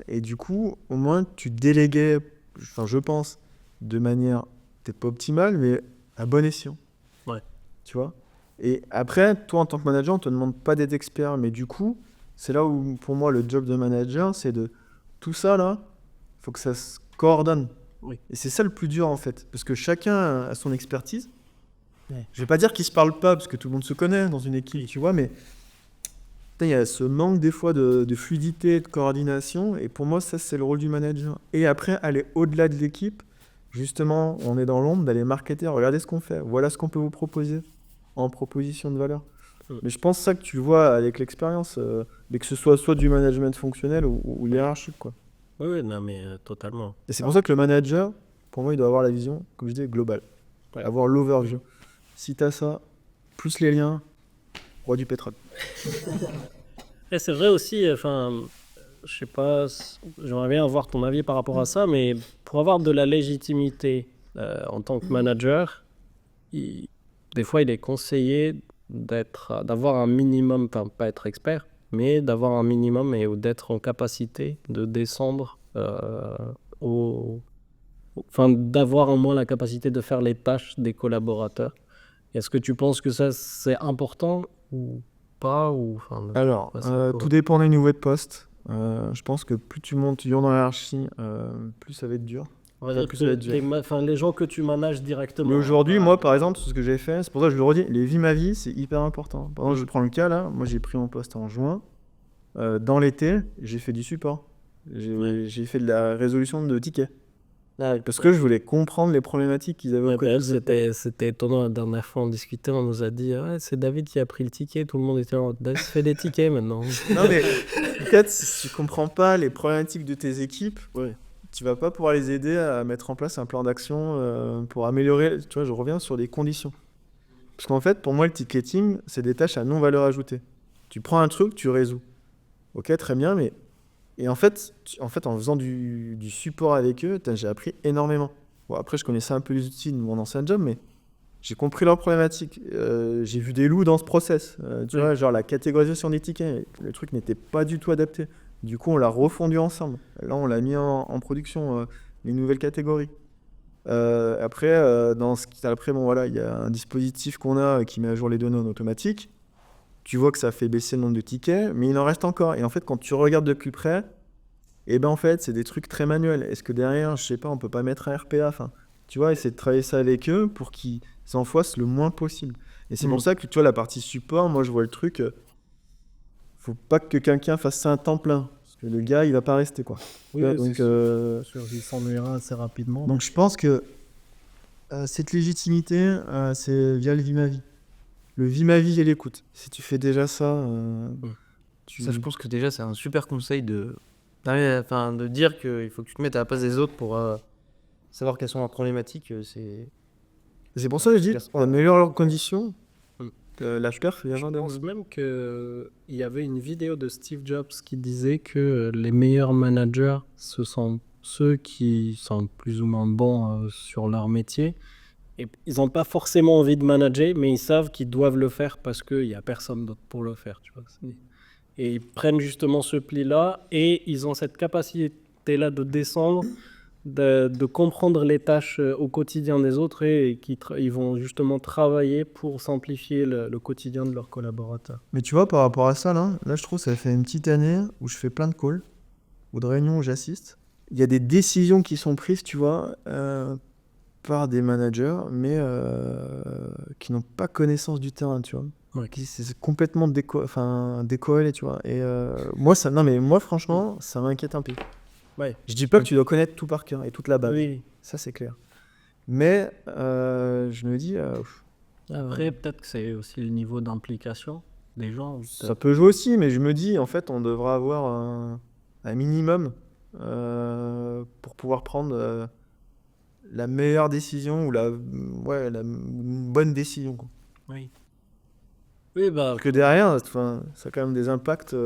Et du coup, au moins, tu déléguais, enfin, je pense, de manière peut-être pas optimale, mais à bon escient. Ouais. Tu vois? Et après, toi, en tant que manager, on te demande pas d'être expert, mais du coup, c'est là où, pour moi, le job de manager, c'est de tout ça là, il faut que ça se coordonne. Oui. Et c'est ça le plus dur en fait, parce que chacun a son expertise. Ouais. Je vais pas dire qu'ils se parlent pas, parce que tout le monde se connaît dans une équipe, tu vois, mais putain, il y a ce manque des fois de fluidité, de coordination, et pour moi, ça, c'est le rôle du manager. Et après, aller au-delà de l'équipe, justement, on est dans l'ombre, d'aller marketer, regardez ce qu'on fait, voilà ce qu'on peut vous proposer en proposition de valeur. Mais je pense ça que tu vois avec l'expérience, mais que ce soit du management fonctionnel ou hiérarchique, quoi. Oui, oui, non, mais totalement. Et c'est pour ça que le manager, pour moi, il doit avoir la vision, comme je dis, globale. Ouais. Avoir l'overview. Si tu as ça, plus les liens, roi du pétrole. Et c'est vrai aussi, enfin, je sais pas, j'aimerais bien avoir ton avis par rapport à ça, mais pour avoir de la légitimité en tant que manager, des fois, il est conseillé d'avoir un minimum, enfin, pas être expert, mais d'avoir un minimum ou d'être en capacité de descendre enfin, d'avoir au moins la capacité de faire les tâches des collaborateurs. Est-ce que tu penses que ça, c'est important ou pas ou, enfin, Alors, ouais, c'est tout dépend des niveaux de poste. Je pense que plus tu montes dans la hiérarchie, plus ça va être dur. On va dire plus que ça va être dur. les gens que tu manages directement. Mais aujourd'hui, moi, par exemple, ce que j'ai fait, c'est pour ça que je le redis, les vies ma vie, c'est hyper important. Par exemple, je prends le cas là, moi j'ai pris mon poste en juin. Dans l'été, j'ai fait du support. J'ai fait de la résolution de tickets. Parce que je voulais comprendre les problématiques qu'ils avaient au Ouais, quotidien. c'était étonnant. La dernière fois, on discutait, on nous a dit ouais, c'est David qui a pris le ticket. Tout le monde était là. David fait des tickets maintenant. Non, mais peut-être si tu comprends pas les problématiques de tes équipes, Ouais. tu vas pas pouvoir les aider à mettre en place un plan d'action pour améliorer. Tu vois, je reviens sur les conditions. Parce qu'en fait, pour moi, le ticketing, c'est des tâches à non-valeur ajoutée. Tu prends un truc, tu résous. Ok, très bien, mais... Et en fait, en faisant du support avec eux, j'ai appris énormément. Bon, après, je connaissais un peu les outils de mon ancien job, mais j'ai compris leurs problématiques. J'ai vu des loups dans ce process. Tu vois, genre la catégorisation des tickets, le truc n'était pas du tout adapté. Du coup, on l'a refondu ensemble. Là, on l'a mis en production, les nouvelles catégories. Après, bon, voilà, il y a un dispositif qu'on a qui met à jour les données en automatique. Tu vois que ça fait baisser le nombre de tickets, mais il en reste encore. Et en fait, quand tu regardes de plus près, eh ben en fait, c'est des trucs très manuels. Est-ce que derrière, je sais pas, on peut pas mettre un RPA, enfin, tu vois, essayer de travailler ça avec eux pour qu'ils en fassent le moins possible. Et c'est pour ça que, tu vois, la partie support, moi, je vois le truc, faut pas que quelqu'un fasse ça un temps plein. Parce que le gars, il va pas rester, quoi. Oui, Tu vois, c'est donc, sûr, il s'ennuiera assez rapidement. donc, je pense que cette légitimité, c'est via le vie ma vie. Le vie ma vie et l'écoute. Si tu fais déjà ça, Ça, je pense que déjà, c'est un super conseil de dire qu'il faut que tu te mettes à la place des autres pour savoir quelles sont leurs problématiques. C'est pour ça que je dis, on améliore leurs conditions. La perf, il y a Je un pense même qu'il y avait une vidéo de Steve Jobs qui disait que les meilleurs managers, ce sont ceux qui sont plus ou moins bons sur leur métier. Et ils n'ont pas forcément envie de manager, mais ils savent qu'ils doivent le faire parce qu'il n'y a personne d'autre pour le faire. Tu vois. Et ils prennent justement ce pli-là et ils ont cette capacité-là de descendre, de comprendre les tâches au quotidien des autres et ils vont justement travailler pour simplifier le quotidien de leurs collaborateurs. Mais tu vois, par rapport à ça, là, je trouve que ça fait une petite année où je fais plein de calls ou de réunions où j'assiste. Il y a des décisions qui sont prises, tu vois, par des managers, mais qui n'ont pas connaissance du terrain, tu vois. Ouais. C'est complètement décorrélé, tu vois. Et moi, franchement, ça m'inquiète un peu. Ouais. Je dis pas que tu dois connaître tout par cœur et toute la base. Oui. Ça, c'est clair. Mais je me dis, Après, peut-être que c'est aussi le niveau d'implication des gens. ça peut jouer aussi, mais je me dis, en fait, on devra avoir un minimum pour pouvoir prendre la meilleure décision ou la bonne décision, quoi. Oui. Oui, bah, Parce que derrière, enfin, ça a quand même des impacts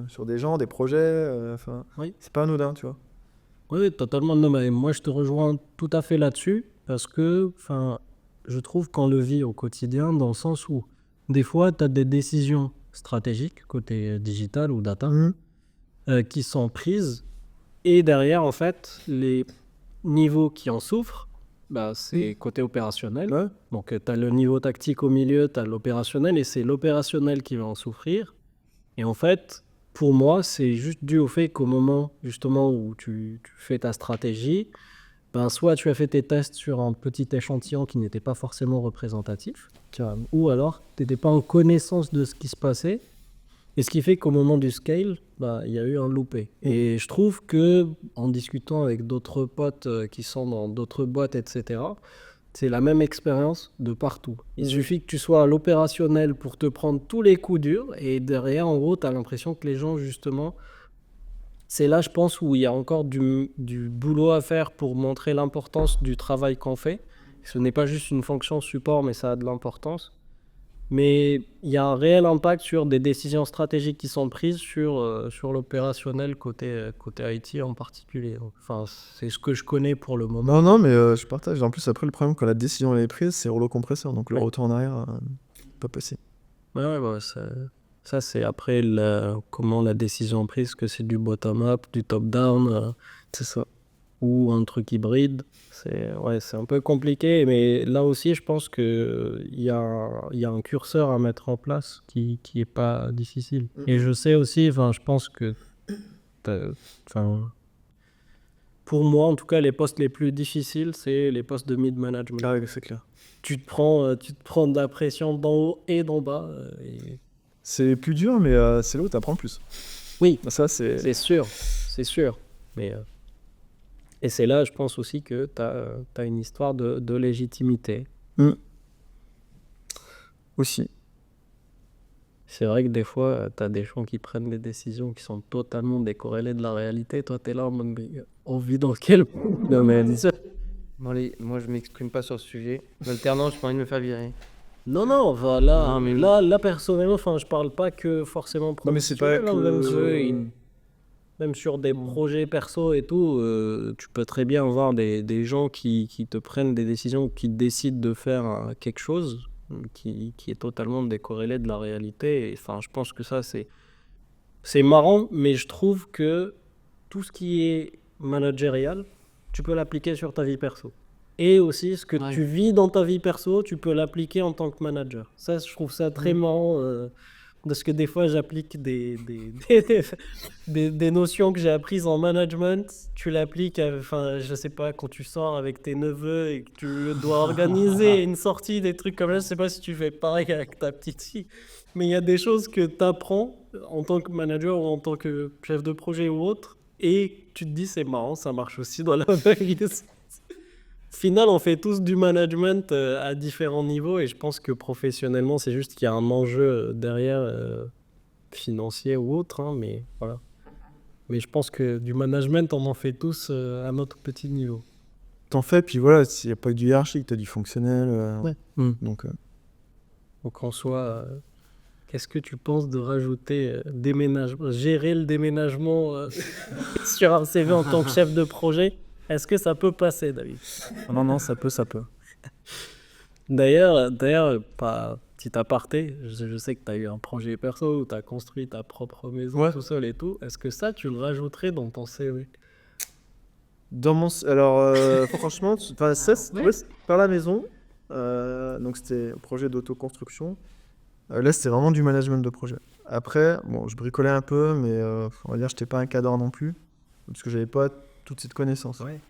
sur des gens, des projets. Enfin, Oui. c'est pas anodin, tu vois. oui, oui, totalement. Non, mais moi, je te rejoins tout à fait là-dessus parce que, enfin, je trouve qu'on le vit au quotidien dans le sens où, des fois, tu as des décisions stratégiques côté digital ou data qui sont prises et derrière, en fait, les niveaux qui en souffrent, bah, c'est côté opérationnel. Ouais. Donc, tu as le niveau tactique au milieu, tu as l'opérationnel et c'est l'opérationnel qui va en souffrir. Et en fait, pour moi, c'est juste dû au fait qu'au moment justement où tu fais ta stratégie, ben, soit tu as fait tes tests sur un petit échantillon qui n'était pas forcément représentatif, ou alors tu n'étais pas en connaissance de ce qui se passait. Et ce qui fait qu'au moment du scale, bah, il y a eu un loupé. Et je trouve que en discutant avec d'autres potes qui sont dans d'autres boîtes, etc., c'est la même expérience de partout. Il suffit que tu sois à l'opérationnel pour te prendre tous les coups durs et derrière, en gros, tu as l'impression que les gens, justement, c'est là, je pense, où il y a encore du boulot à faire pour montrer l'importance du travail qu'on fait. Ce n'est pas juste une fonction support, mais ça a de l'importance. Mais il y a un réel impact sur des décisions stratégiques qui sont prises sur l'opérationnel côté IT en particulier. Donc, enfin, c'est ce que je connais pour le moment. Non, mais je partage. En plus, après, le problème, quand la décision elle est prise, c'est rouleau compresseur. Donc, le Ouais. retour en arrière, pas possible. Ouais, bah, ça c'est après comment la décision est prise, que c'est du bottom-up, du top-down, C'est ça. ou un truc hybride. C'est un peu compliqué, mais là aussi, je pense qu'il y a un curseur à mettre en place qui est pas difficile. Et je sais aussi, je pense que enfin, pour moi, en tout cas, les postes les plus difficiles, c'est les postes de mid-management. Ah, ouais, c'est clair. Tu te prends de la pression d'en haut et d'en bas. Et C'est plus dur, mais c'est là où t'apprends le plus. Oui, Ça, c'est. c'est sûr. Mais, et c'est là, je pense aussi que tu as une histoire de légitimité. Aussi. C'est vrai que des fois, tu as des gens qui prennent des décisions qui sont totalement décorrélées de la réalité. Toi, tu es là en mode, mais on vit dans quel domaine? Bon, allez, moi, je m'exprime pas sur ce sujet. L'alternance, j'ai pas envie de me faire virer. Non, voilà. Non, mais Là, personnellement, je parle pas que forcément Non, mais c'est pas professionnel, que. même sur des projets perso et tout, tu peux très bien voir des gens qui te prennent des décisions, qui décident de faire quelque chose qui est totalement décorrélé de la réalité. Et, je pense que ça, c'est marrant, mais je trouve que tout ce qui est managérial, tu peux l'appliquer sur ta vie perso. Et aussi, ce que Ouais. tu vis dans ta vie perso, tu peux l'appliquer en tant que manager. Ça, je trouve ça très marrant. Parce que des fois, j'applique des notions que j'ai apprises en management. Tu l'appliques, je sais pas, quand tu sors avec tes neveux et que tu dois organiser une sortie, des trucs comme ça. Je sais pas si tu fais pareil avec ta petite fille. Mais il y a des choses que tu apprends en tant que manager ou en tant que chef de projet ou autre. Et tu te dis, c'est marrant, ça marche aussi dans la vraie vie. Au final, on fait tous du management à différents niveaux et je pense que professionnellement, c'est juste qu'il y a un enjeu derrière financier ou autre, hein, mais voilà. Mais je pense que du management, on en fait tous à notre petit niveau. T'en fais, puis voilà, s'il n'y a pas que du hiérarchique, t'as du fonctionnel. Ouais. Donc, Donc en soi, qu'est-ce que tu penses de rajouter gérer le déménagement sur un CV en tant que chef de projet? Est-ce que ça peut passer, David? non, ça peut. D'ailleurs, pas petit aparté, je sais que tu as eu un projet perso où tu as construit ta propre maison Ouais. tout seul et tout. Est-ce que ça, tu le rajouterais dans ton CV? Alors, franchement, ça, c'est par la maison. Donc, c'était un projet d'autoconstruction. Là, c'était vraiment du management de projet. Après, bon, je bricolais un peu, mais on va dire, je n'étais pas un cadre non plus, parce que j'avais pas toute cette connaissance. Ouais.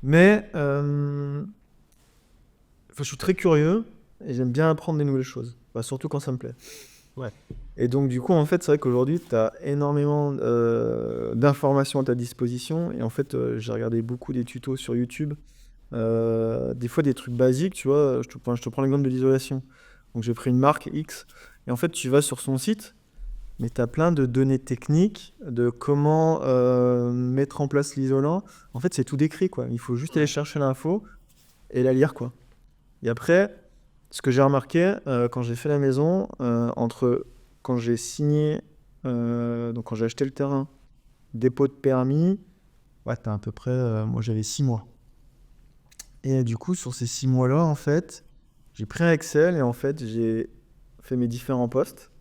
Mais je suis très curieux et j'aime bien apprendre des nouvelles choses, surtout quand ça me plaît. Ouais. Et donc, du coup, en fait, c'est vrai qu'aujourd'hui, tu as énormément d'informations à ta disposition. Et en fait, j'ai regardé beaucoup des tutos sur YouTube. Des fois, des trucs basiques, tu vois. Je te prends l'exemple de l'isolation. Donc, j'ai pris une marque X. Et en fait, tu vas sur son site, mais tu as plein de données techniques de comment mettre en place l'isolant. En fait, c'est tout décrit, quoi. Il faut juste aller chercher l'info et la lire, quoi. Et après, ce que j'ai remarqué quand j'ai fait la maison, entre quand j'ai signé, donc quand j'ai acheté le terrain, dépôt de permis, ouais, t'as à peu près, moi j'avais 6 mois. Et du coup, sur ces 6 mois-là, en fait, j'ai pris un Excel et en fait, j'ai fait mes différents postes.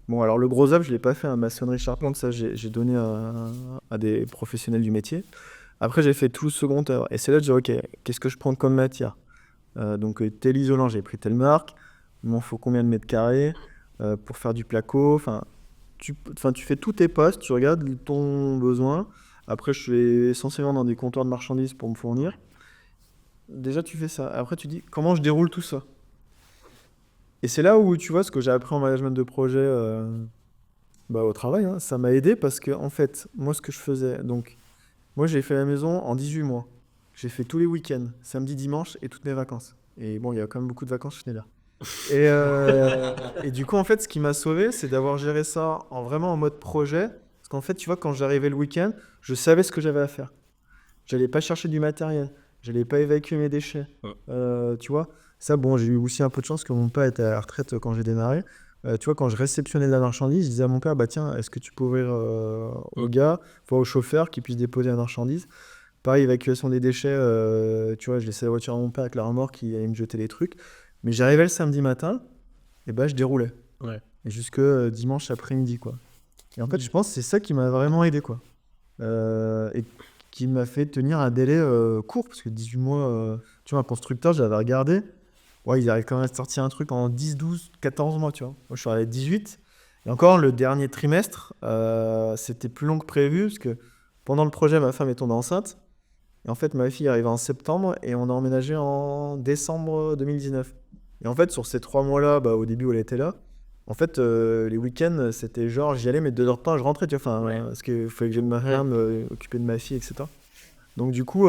Bon, alors le gros œuvre, je ne l'ai pas fait à maçonnerie charpente, ça j'ai donné à des professionnels du métier. Après, j'ai fait tout le second œuvre. Et c'est là que j'ai dit, ok, qu'est-ce que je prends comme matière? Donc, tel isolant, j'ai pris telle marque. Il m'en faut combien de mètres carrés pour faire du placo. Enfin, tu fais tous tes postes, tu regardes ton besoin. Après, je suis essentiellement dans des comptoirs de marchandises pour me fournir. Déjà, tu fais ça. Après, tu dis, comment je déroule tout ça? Et c'est là où, tu vois, ce que j'ai appris en management de projet au travail, hein, ça m'a aidé parce que, en fait, moi, ce que je faisais, donc, moi, j'ai fait la maison en 18 mois. J'ai fait tous les week-ends, samedi, dimanche et toutes mes vacances. Et bon, il y a quand même beaucoup de vacances chez Schneider. Et du coup, en fait, ce qui m'a sauvé, c'est d'avoir géré ça vraiment en mode projet. Parce qu'en fait, tu vois, quand j'arrivais le week-end, je savais ce que j'avais à faire. J'allais pas chercher du matériel. J'allais pas évacuer mes déchets. Tu vois, ça, bon, j'ai eu aussi un peu de chance que mon père était à la retraite quand j'ai démarré. Tu vois, quand je réceptionnais de la marchandise, je disais à mon père, bah tiens, est-ce que tu peux ouvrir au gars, enfin au chauffeur qui puisse déposer la marchandise. Pareil, évacuation des déchets, tu vois, je laissais la voiture à mon père avec la remorque qui allait me jeter les trucs. Mais j'arrivais le samedi matin, et bah je déroulais. Ouais. Et jusque dimanche après-midi, quoi. Et en fait, je pense que c'est ça qui m'a vraiment aidé, quoi. Et qui m'a fait tenir un délai court, parce que 18 mois, tu vois, un constructeur, j'avais regardé, ouais, ils arrivent quand même à sortir un truc en 10, 12, 14 mois, tu vois. Moi, je suis arrivé à 18. Et encore, le dernier trimestre, c'était plus long que prévu, parce que pendant le projet, ma femme est tombée enceinte. Et en fait, ma fille est arrivée en septembre et on a emménagé en décembre 2019. Et en fait, sur ces 3 mois-là, bah, au début, elle était là. En fait, les week-ends, c'était genre, j'y allais, mais 2 heures de temps, je rentrais, tu vois. Enfin, parce qu'il fallait que j'aie ma femme, occuper de ma fille, etc. Donc, du coup,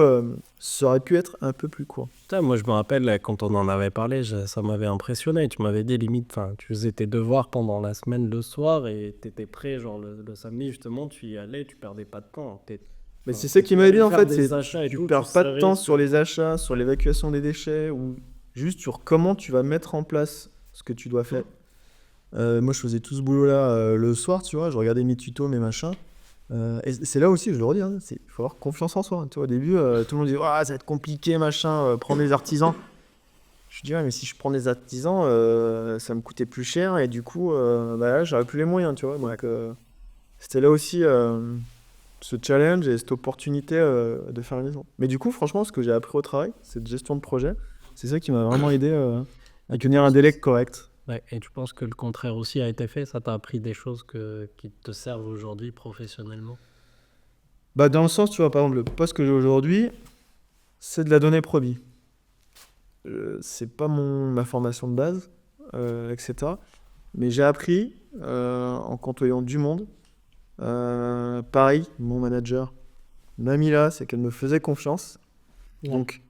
ça aurait pu être un peu plus court. Putain, moi, je me rappelle, là, quand on en avait parlé, ça m'avait impressionné. Tu m'avais dit, limite, tu faisais tes devoirs pendant la semaine le soir et t'étais prêt, genre le samedi, justement, tu y allais, tu perdais pas de temps. Mais c'est ça qui m'a aidé, en fait, des c'est achats et tu tout, perds tu pas de savais temps ce sur les achats, sur l'évacuation des déchets, ou juste sur comment tu vas mettre en place ce que tu dois faire. Moi, je faisais tout ce boulot-là le soir, tu vois, je regardais mes tutos, mes machins. Et c'est là aussi, je le redis, hein, il faut avoir confiance en soi. Hein. Tu vois, au début, tout le monde dit ah, ça va être compliqué, machin, prendre des artisans. Je dis, ouais, mais si je prends des artisans, ça me coûtait plus cher, et du coup, bah là, j'aurais plus les moyens, tu vois. Donc, c'était là aussi ce challenge et cette opportunité de faire la maison. Mais du coup, franchement, ce que j'ai appris au travail, cette gestion de projet, c'est ça qui m'a vraiment aidé à tenir un délai correct. Ouais, et tu penses que le contraire aussi a été fait? Ça t'a appris des choses qui te servent aujourd'hui professionnellement? Bah, dans le sens, tu vois, par exemple, le poste que j'ai aujourd'hui, c'est de la donnée produit. C'est pas ma formation de base, etc. Mais j'ai appris en côtoyant du monde. Pareil, mon manager m'a mis là, c'est qu'elle me faisait confiance. Donc,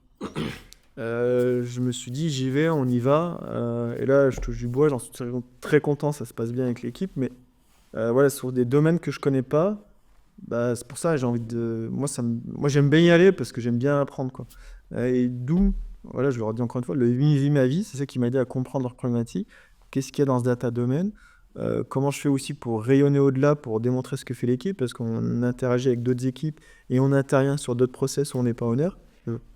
je me suis dit, j'y vais, on y va. Et là, je touche du bois, j'en suis très content, ça se passe bien avec l'équipe. Mais voilà, sur des domaines que je connais pas, bah, c'est pour ça que j'ai envie de. Moi, j'aime bien y aller parce que j'aime bien apprendre, quoi. Et d'où, voilà, je le redis encore une fois, le Vie ma vie, c'est ça qui m'a aidé à comprendre leurs problématiques. Qu'est-ce qu'il y a dans ce data domaine? Comment je fais aussi pour rayonner au-delà, pour démontrer ce que fait l'équipe, parce qu'on interagit avec d'autres équipes et on intervient sur d'autres process où on n'est pas honneur.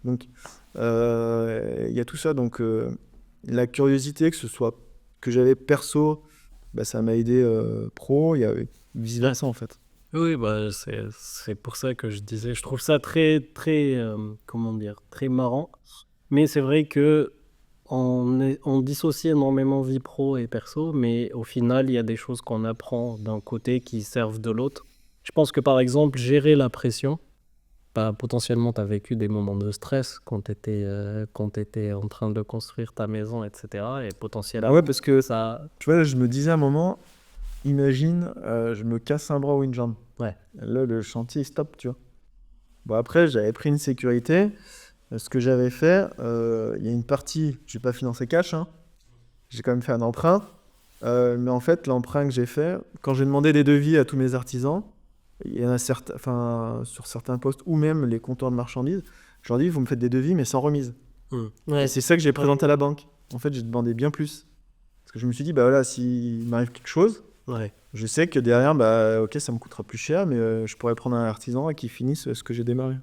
Donc, il y a tout ça. Donc, la curiosité, que ce soit que j'avais perso, bah, ça m'a aidé pro, il y a vice-versa en fait. Oui, bah, c'est pour ça que je disais, je trouve ça très, très, comment dire, très marrant. Mais c'est vrai que on dissocie énormément vie pro et perso, mais au final, il y a des choses qu'on apprend d'un côté qui servent de l'autre. Je pense que par exemple, gérer la pression, bah, potentiellement, tu as vécu des moments de stress quand tu étais en train de construire ta maison, etc. Et potentiellement, Bah ouais, parce que ça. tu vois, là, je me disais à un moment, imagine, je me casse un bras ou une jambe. Ouais. Là, le chantier, il stoppe, tu vois. Bon, après, j'avais pris une sécurité. Ce que j'avais fait, il y a une partie, je n'ai pas financé cash, hein. J'ai quand même fait un emprunt. Mais en fait, l'emprunt que j'ai fait, quand j'ai demandé des devis à tous mes artisans, il y en a sur certains postes, ou même les comptoirs de marchandises, je leur dis, vous me faites des devis, mais sans remise. Ouais. Et c'est ça que j'ai présenté à la banque. en fait, j'ai demandé bien plus. Parce que je me suis dit, bah voilà, s'il m'arrive quelque chose, Ouais. je sais que derrière, bah ok, ça me coûtera plus cher, mais je pourrais prendre un artisan et qu'il finisse ce que j'ai démarré.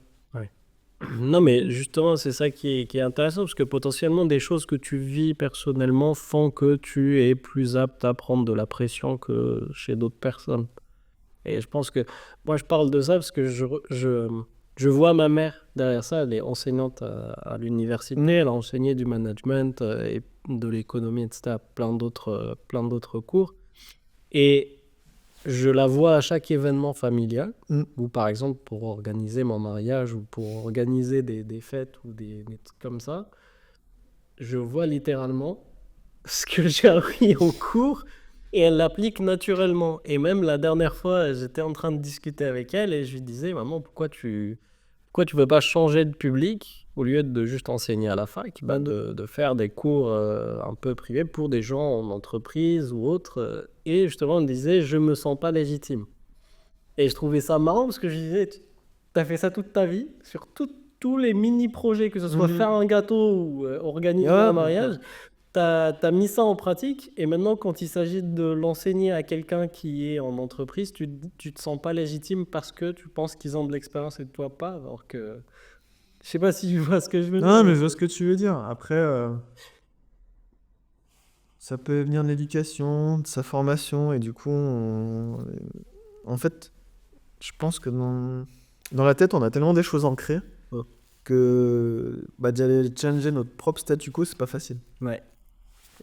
Non, mais justement, c'est ça qui est intéressant, parce que potentiellement, des choses que tu vis personnellement font que tu es plus apte à prendre de la pression que chez d'autres personnes. Et je pense que, moi, je parle de ça parce que je vois ma mère derrière ça. Elle est enseignante à l'université. Elle a enseigné du management et de l'économie, etc., plein d'autres cours. Et je la vois à chaque événement familial, ou par exemple pour organiser mon mariage ou pour organiser des fêtes ou des trucs comme ça. Je vois littéralement ce que j'ai appris en cours et elle l'applique naturellement. Et même la dernière fois, j'étais en train de discuter avec elle et je lui disais, maman, pourquoi tu veux pas changer de public au lieu de juste enseigner à la fac, de faire des cours un peu privés pour des gens en entreprise ou autre. Et justement, on me disait, je me sens pas légitime. Et je trouvais ça marrant parce que je disais, tu as fait ça toute ta vie, sur tous les mini-projets, que ce soit faire un gâteau ou organiser un mariage. Tu as mis ça en pratique et maintenant, quand il s'agit de l'enseigner à quelqu'un qui est en entreprise, tu te sens pas légitime parce que tu penses qu'ils ont de l'expérience et toi pas, alors que... Je sais pas si tu vois ce que je veux dire. Non, mais je vois ce que tu veux dire. Après, ça peut venir de l'éducation, de sa formation, et du coup, en fait, je pense que dans la tête, on a tellement des choses ancrées Ouais. que d'aller changer notre propre statu quo, c'est pas facile. Ouais.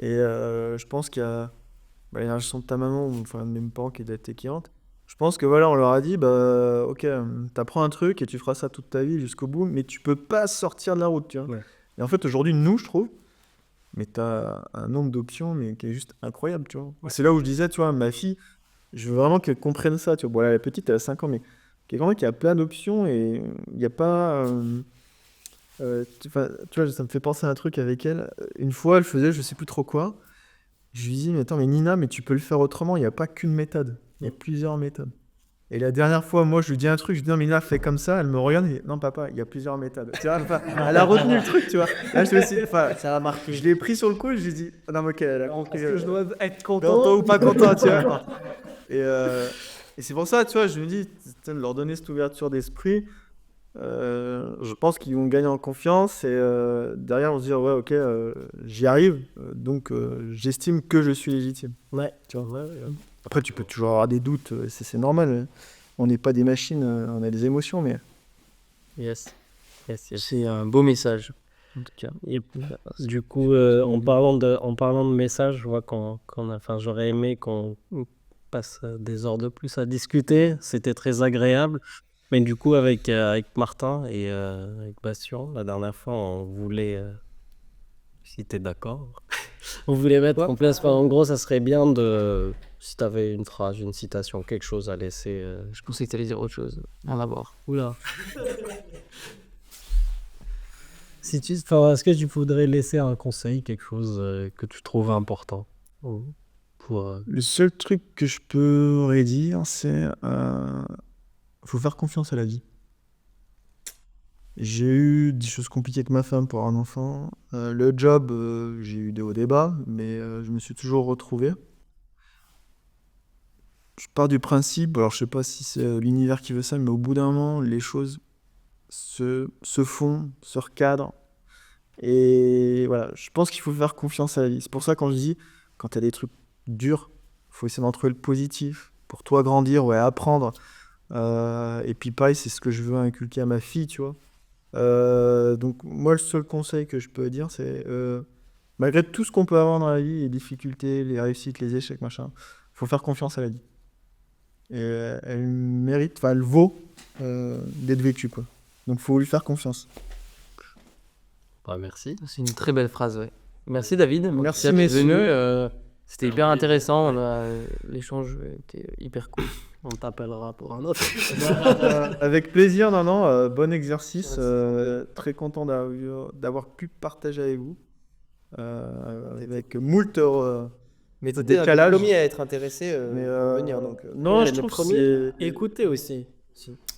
Et je pense qu'il y a la génération de ta maman, ou enfin de mes parents qui étaient techéantes. Je pense que voilà, on leur a dit, bah ok, t'apprends un truc et tu feras ça toute ta vie jusqu'au bout, mais tu peux pas sortir de la route, tu vois. Ouais. Et en fait, aujourd'hui, nous, je trouve, mais t'as un nombre d'options, mais qui est juste incroyable, tu vois. C'est là où je disais, tu vois, ma fille, je veux vraiment qu'elle comprenne ça, tu vois. Bon, elle est petite, elle a 5 ans, mais quelqu'un qui a plein d'options et il n'y a pas... tu vois, ça me fait penser à un truc avec elle. Une fois, elle faisait je sais plus trop quoi. Je lui dis, mais attends, mais Nina, mais tu peux le faire autrement, il n'y a pas qu'une méthode. Il y a plusieurs méthodes. Et la dernière fois, moi, je lui dis un truc, je lui dis, non, mais Nina, fais comme ça. Elle me regarde et dit, non, papa, il y a plusieurs méthodes. Tu vois, enfin, elle a retenu le truc, tu vois. Là, Ça a marqué. je l'ai pris sur le coup, je lui ai dit, ah, non, mais ok, elle a compris. Est-ce que je dois être Content content ou pas content, tu vois. Et c'est pour ça, tu vois, je me dis, de leur donner cette ouverture d'esprit, je pense qu'ils vont gagner en confiance et derrière, on se dire, ouais, ok, j'y arrive, donc j'estime que je suis légitime. Ouais. Tu vois. Après, tu peux toujours avoir des doutes, c'est normal. Hein. On n'est pas des machines, on a des émotions, mais... Yes. C'est un beau message, en tout cas. Et du coup, en parlant de messages, je vois j'aurais aimé qu'on passe des heures de plus à discuter. C'était très agréable. Mais du coup, avec Martin et avec Bastien, la dernière fois, on voulait, si t'es d'accord, on voulait mettre en place. En gros, ça serait bien si t'avais une phrase, une citation, quelque chose à laisser. Je pensais que tu allais dire autre chose. En avoir. Oula. Est-ce que tu voudrais laisser un conseil, quelque chose que tu trouves important pour Le seul truc que je pourrais dire, c'est faut faire confiance à la vie. J'ai eu des choses compliquées avec ma femme pour avoir un enfant. Le job, j'ai eu des hauts et des bas, mais je me suis toujours retrouvé. Je pars du principe, alors je sais pas si c'est l'univers qui veut ça, mais au bout d'un moment, les choses se font, se recadrent. Et voilà, je pense qu'il faut faire confiance à la vie. C'est pour ça quand je dis, quand tu as des trucs durs, il faut essayer d'en trouver le positif. Pour toi grandir, ouais, apprendre. Et puis pareil, c'est ce que je veux inculquer à ma fille, tu vois. Donc moi, le seul conseil que je peux dire, c'est malgré tout ce qu'on peut avoir dans la vie, les difficultés, les réussites, les échecs, machin, il faut faire confiance à la vie. Et elle mérite, enfin elle vaut d'être vécue, quoi. Donc il faut lui faire confiance. Bah, merci. C'est une très belle phrase, ouais. Merci David. Merci, d'être messieurs. venu. C'était hyper intéressant. L'échange était hyper cool. On t'appellera pour un autre. Avec plaisir, non, bon exercice. Très content d'avoir pu partager avec vous. Avec moult Mais t'étais un décalage. des premiers à être intéressé Mais venir. Donc, non, je le trouve premier, que c'est... écoutez aussi.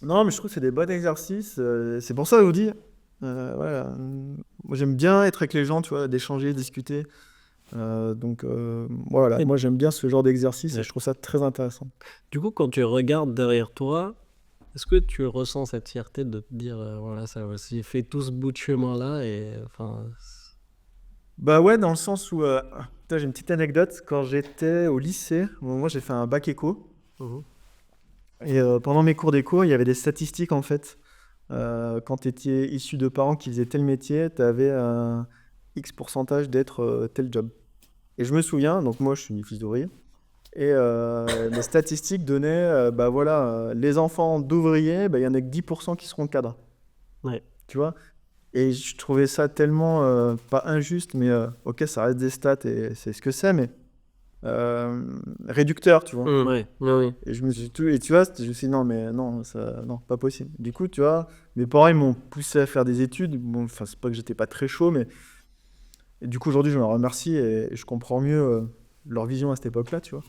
Non, mais je trouve que c'est des bons exercices. C'est pour ça que je vous dis, Voilà. Moi, j'aime bien être avec les gens, tu vois, d'échanger, discuter. Donc voilà, Et- moi j'aime bien ce genre d'exercice et Ouais. je trouve ça très intéressant. Du coup, quand tu regardes derrière toi, est-ce que tu ressens cette fierté de te dire, voilà, ça aussi fait tout ce bout de chemin-là et enfin, Bah ouais, dans le sens où, putain, j'ai une petite anecdote. Quand j'étais au lycée, moi j'ai fait un bac éco. Mhm. Et pendant mes cours d'éco, il y avait des statistiques en fait. Quand tu étais issu de parents qui faisaient tel métier, tu avais un X pourcentage d'être tel job. Et je me souviens, donc moi je suis fils d'ouvrier, et les statistiques donnaient, bah voilà, les enfants d'ouvriers, bah, il y en a que 10% qui seront cadres. Ouais. Tu vois? Et je trouvais ça tellement, pas injuste, mais ok, ça reste des stats et c'est ce que c'est, mais réducteur, tu vois. Ouais, oui. Et je me suis et tu vois, je me suis dit non, mais non, ça, non, pas possible. Du coup, tu vois, mes parents ils m'ont poussé à faire des études. Bon, enfin, c'est pas que j'étais pas très chaud, mais et du coup aujourd'hui je leur remercie et je comprends mieux leur vision à cette époque-là, tu vois.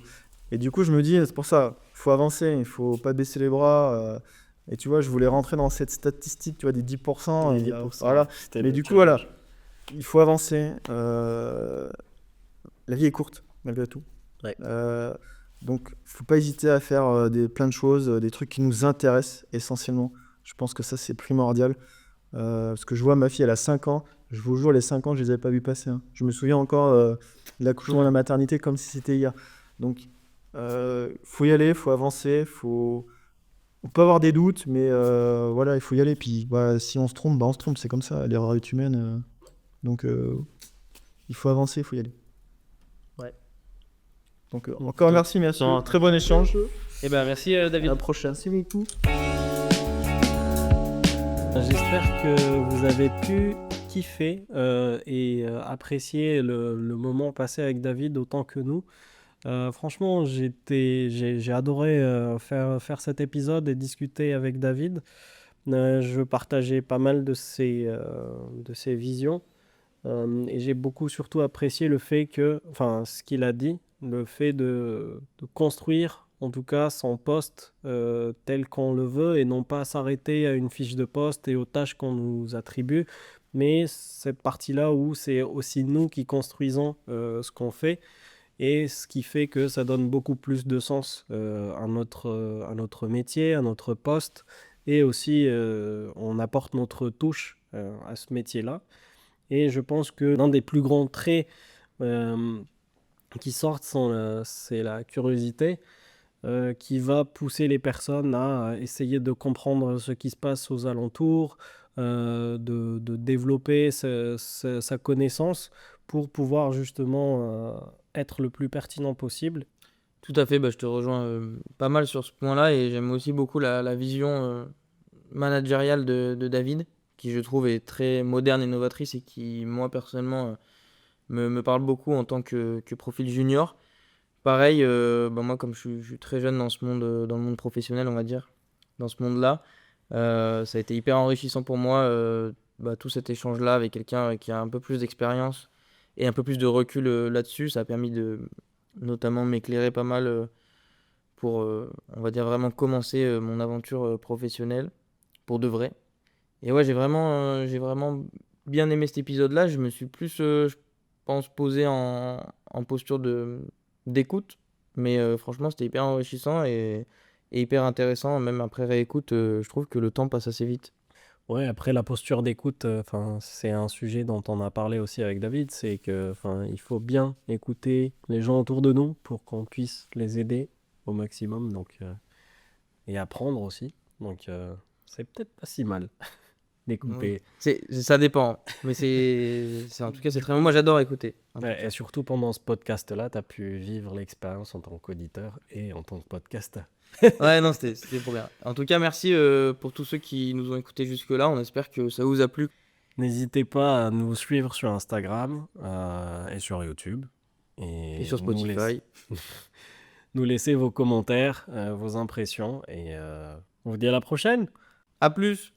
Et du coup, je me dis, c'est pour ça, il faut avancer, il faut pas baisser les bras. Et tu vois, je voulais rentrer dans cette statistique, tu vois, des 10%. Les Et, 10%, voilà. c'était Mais le du coup, challenge. voilà, il faut avancer. La vie est courte, malgré tout. Ouais. Donc, faut pas hésiter à faire plein de choses, des trucs qui nous intéressent essentiellement. Je pense que ça, c'est primordial. Parce que je vois ma fille, elle a 5 ans. Je vous jure, les 5 ans, je les avais pas vus passer, hein. Je me souviens encore de l'accouchement de la maternité comme si c'était hier. Donc, faut y aller, faut avancer, on peut avoir des doutes, mais voilà, il faut y aller. Puis, bah, si on se trompe, bah, on se trompe. C'est comme ça, l'erreur est humaine. Donc, il faut avancer, il faut y aller. Ouais. Donc, encore merci, très bon échange. Eh ben, merci David. À la prochaine. Merci beaucoup. J'espère que vous avez pu kiffer et apprécier le moment passé avec David autant que nous. Franchement, j'ai adoré faire cet épisode et discuter avec David. Je partageais pas mal de ses visions et j'ai beaucoup surtout apprécié le fait que, enfin, ce qu'il a dit, le fait de construire en tout cas son poste tel qu'on le veut et non pas s'arrêter à une fiche de poste et aux tâches qu'on nous attribue, mais cette partie-là où c'est aussi nous qui construisons ce qu'on fait et ce qui fait que ça donne beaucoup plus de sens à notre métier, à notre poste et aussi on apporte notre touche à ce métier-là. Et je pense que l'un des plus grands traits euh, qui sortent, c'est la curiosité qui va pousser les personnes à essayer de comprendre ce qui se passe aux alentours, de développer sa connaissance pour pouvoir justement être le plus pertinent possible. Tout à fait, bah, je te rejoins pas mal sur ce point-là et j'aime aussi beaucoup la vision managériale de David, qui je trouve est très moderne et novatrice et qui, moi personnellement, me parle beaucoup en tant que profil junior. Pareil, bah, moi comme je suis très jeune dans ce monde, dans le monde professionnel, on va dire, dans ce monde-là, ça a été hyper enrichissant pour moi, bah, tout cet échange-là avec quelqu'un qui a un peu plus d'expérience et un peu plus de recul là-dessus. Ça a permis de notamment m'éclairer pas mal pour, on va dire, vraiment commencer mon aventure professionnelle pour de vrai. Et ouais, j'ai vraiment bien aimé cet épisode-là. Je me suis plus, je pense, posé en posture d'écoute. Mais franchement, c'était hyper enrichissant et hyper intéressant. Même après réécoute, je trouve que le temps passe assez vite. Ouais, après la posture d'écoute, enfin, c'est un sujet dont on a parlé aussi avec David, c'est que, enfin, il faut bien écouter les gens autour de nous pour qu'on puisse les aider au maximum, donc et apprendre aussi. Donc c'est peut-être pas si mal d'écouter. Ça dépend. Mais en tout cas, c'est très bon. Moi, j'adore écouter. Ouais, et surtout pendant ce podcast-là, tu as pu vivre l'expérience en tant qu'auditeur et en tant que podcasteur. Ouais, non, c'était trop bien. En tout cas, merci pour tous ceux qui nous ont écoutés jusque-là. On espère que ça vous a plu. N'hésitez pas à nous suivre sur Instagram et sur YouTube. Et sur nous Spotify. nous laisser vos commentaires, vos impressions et on vous dit à la prochaine. À plus!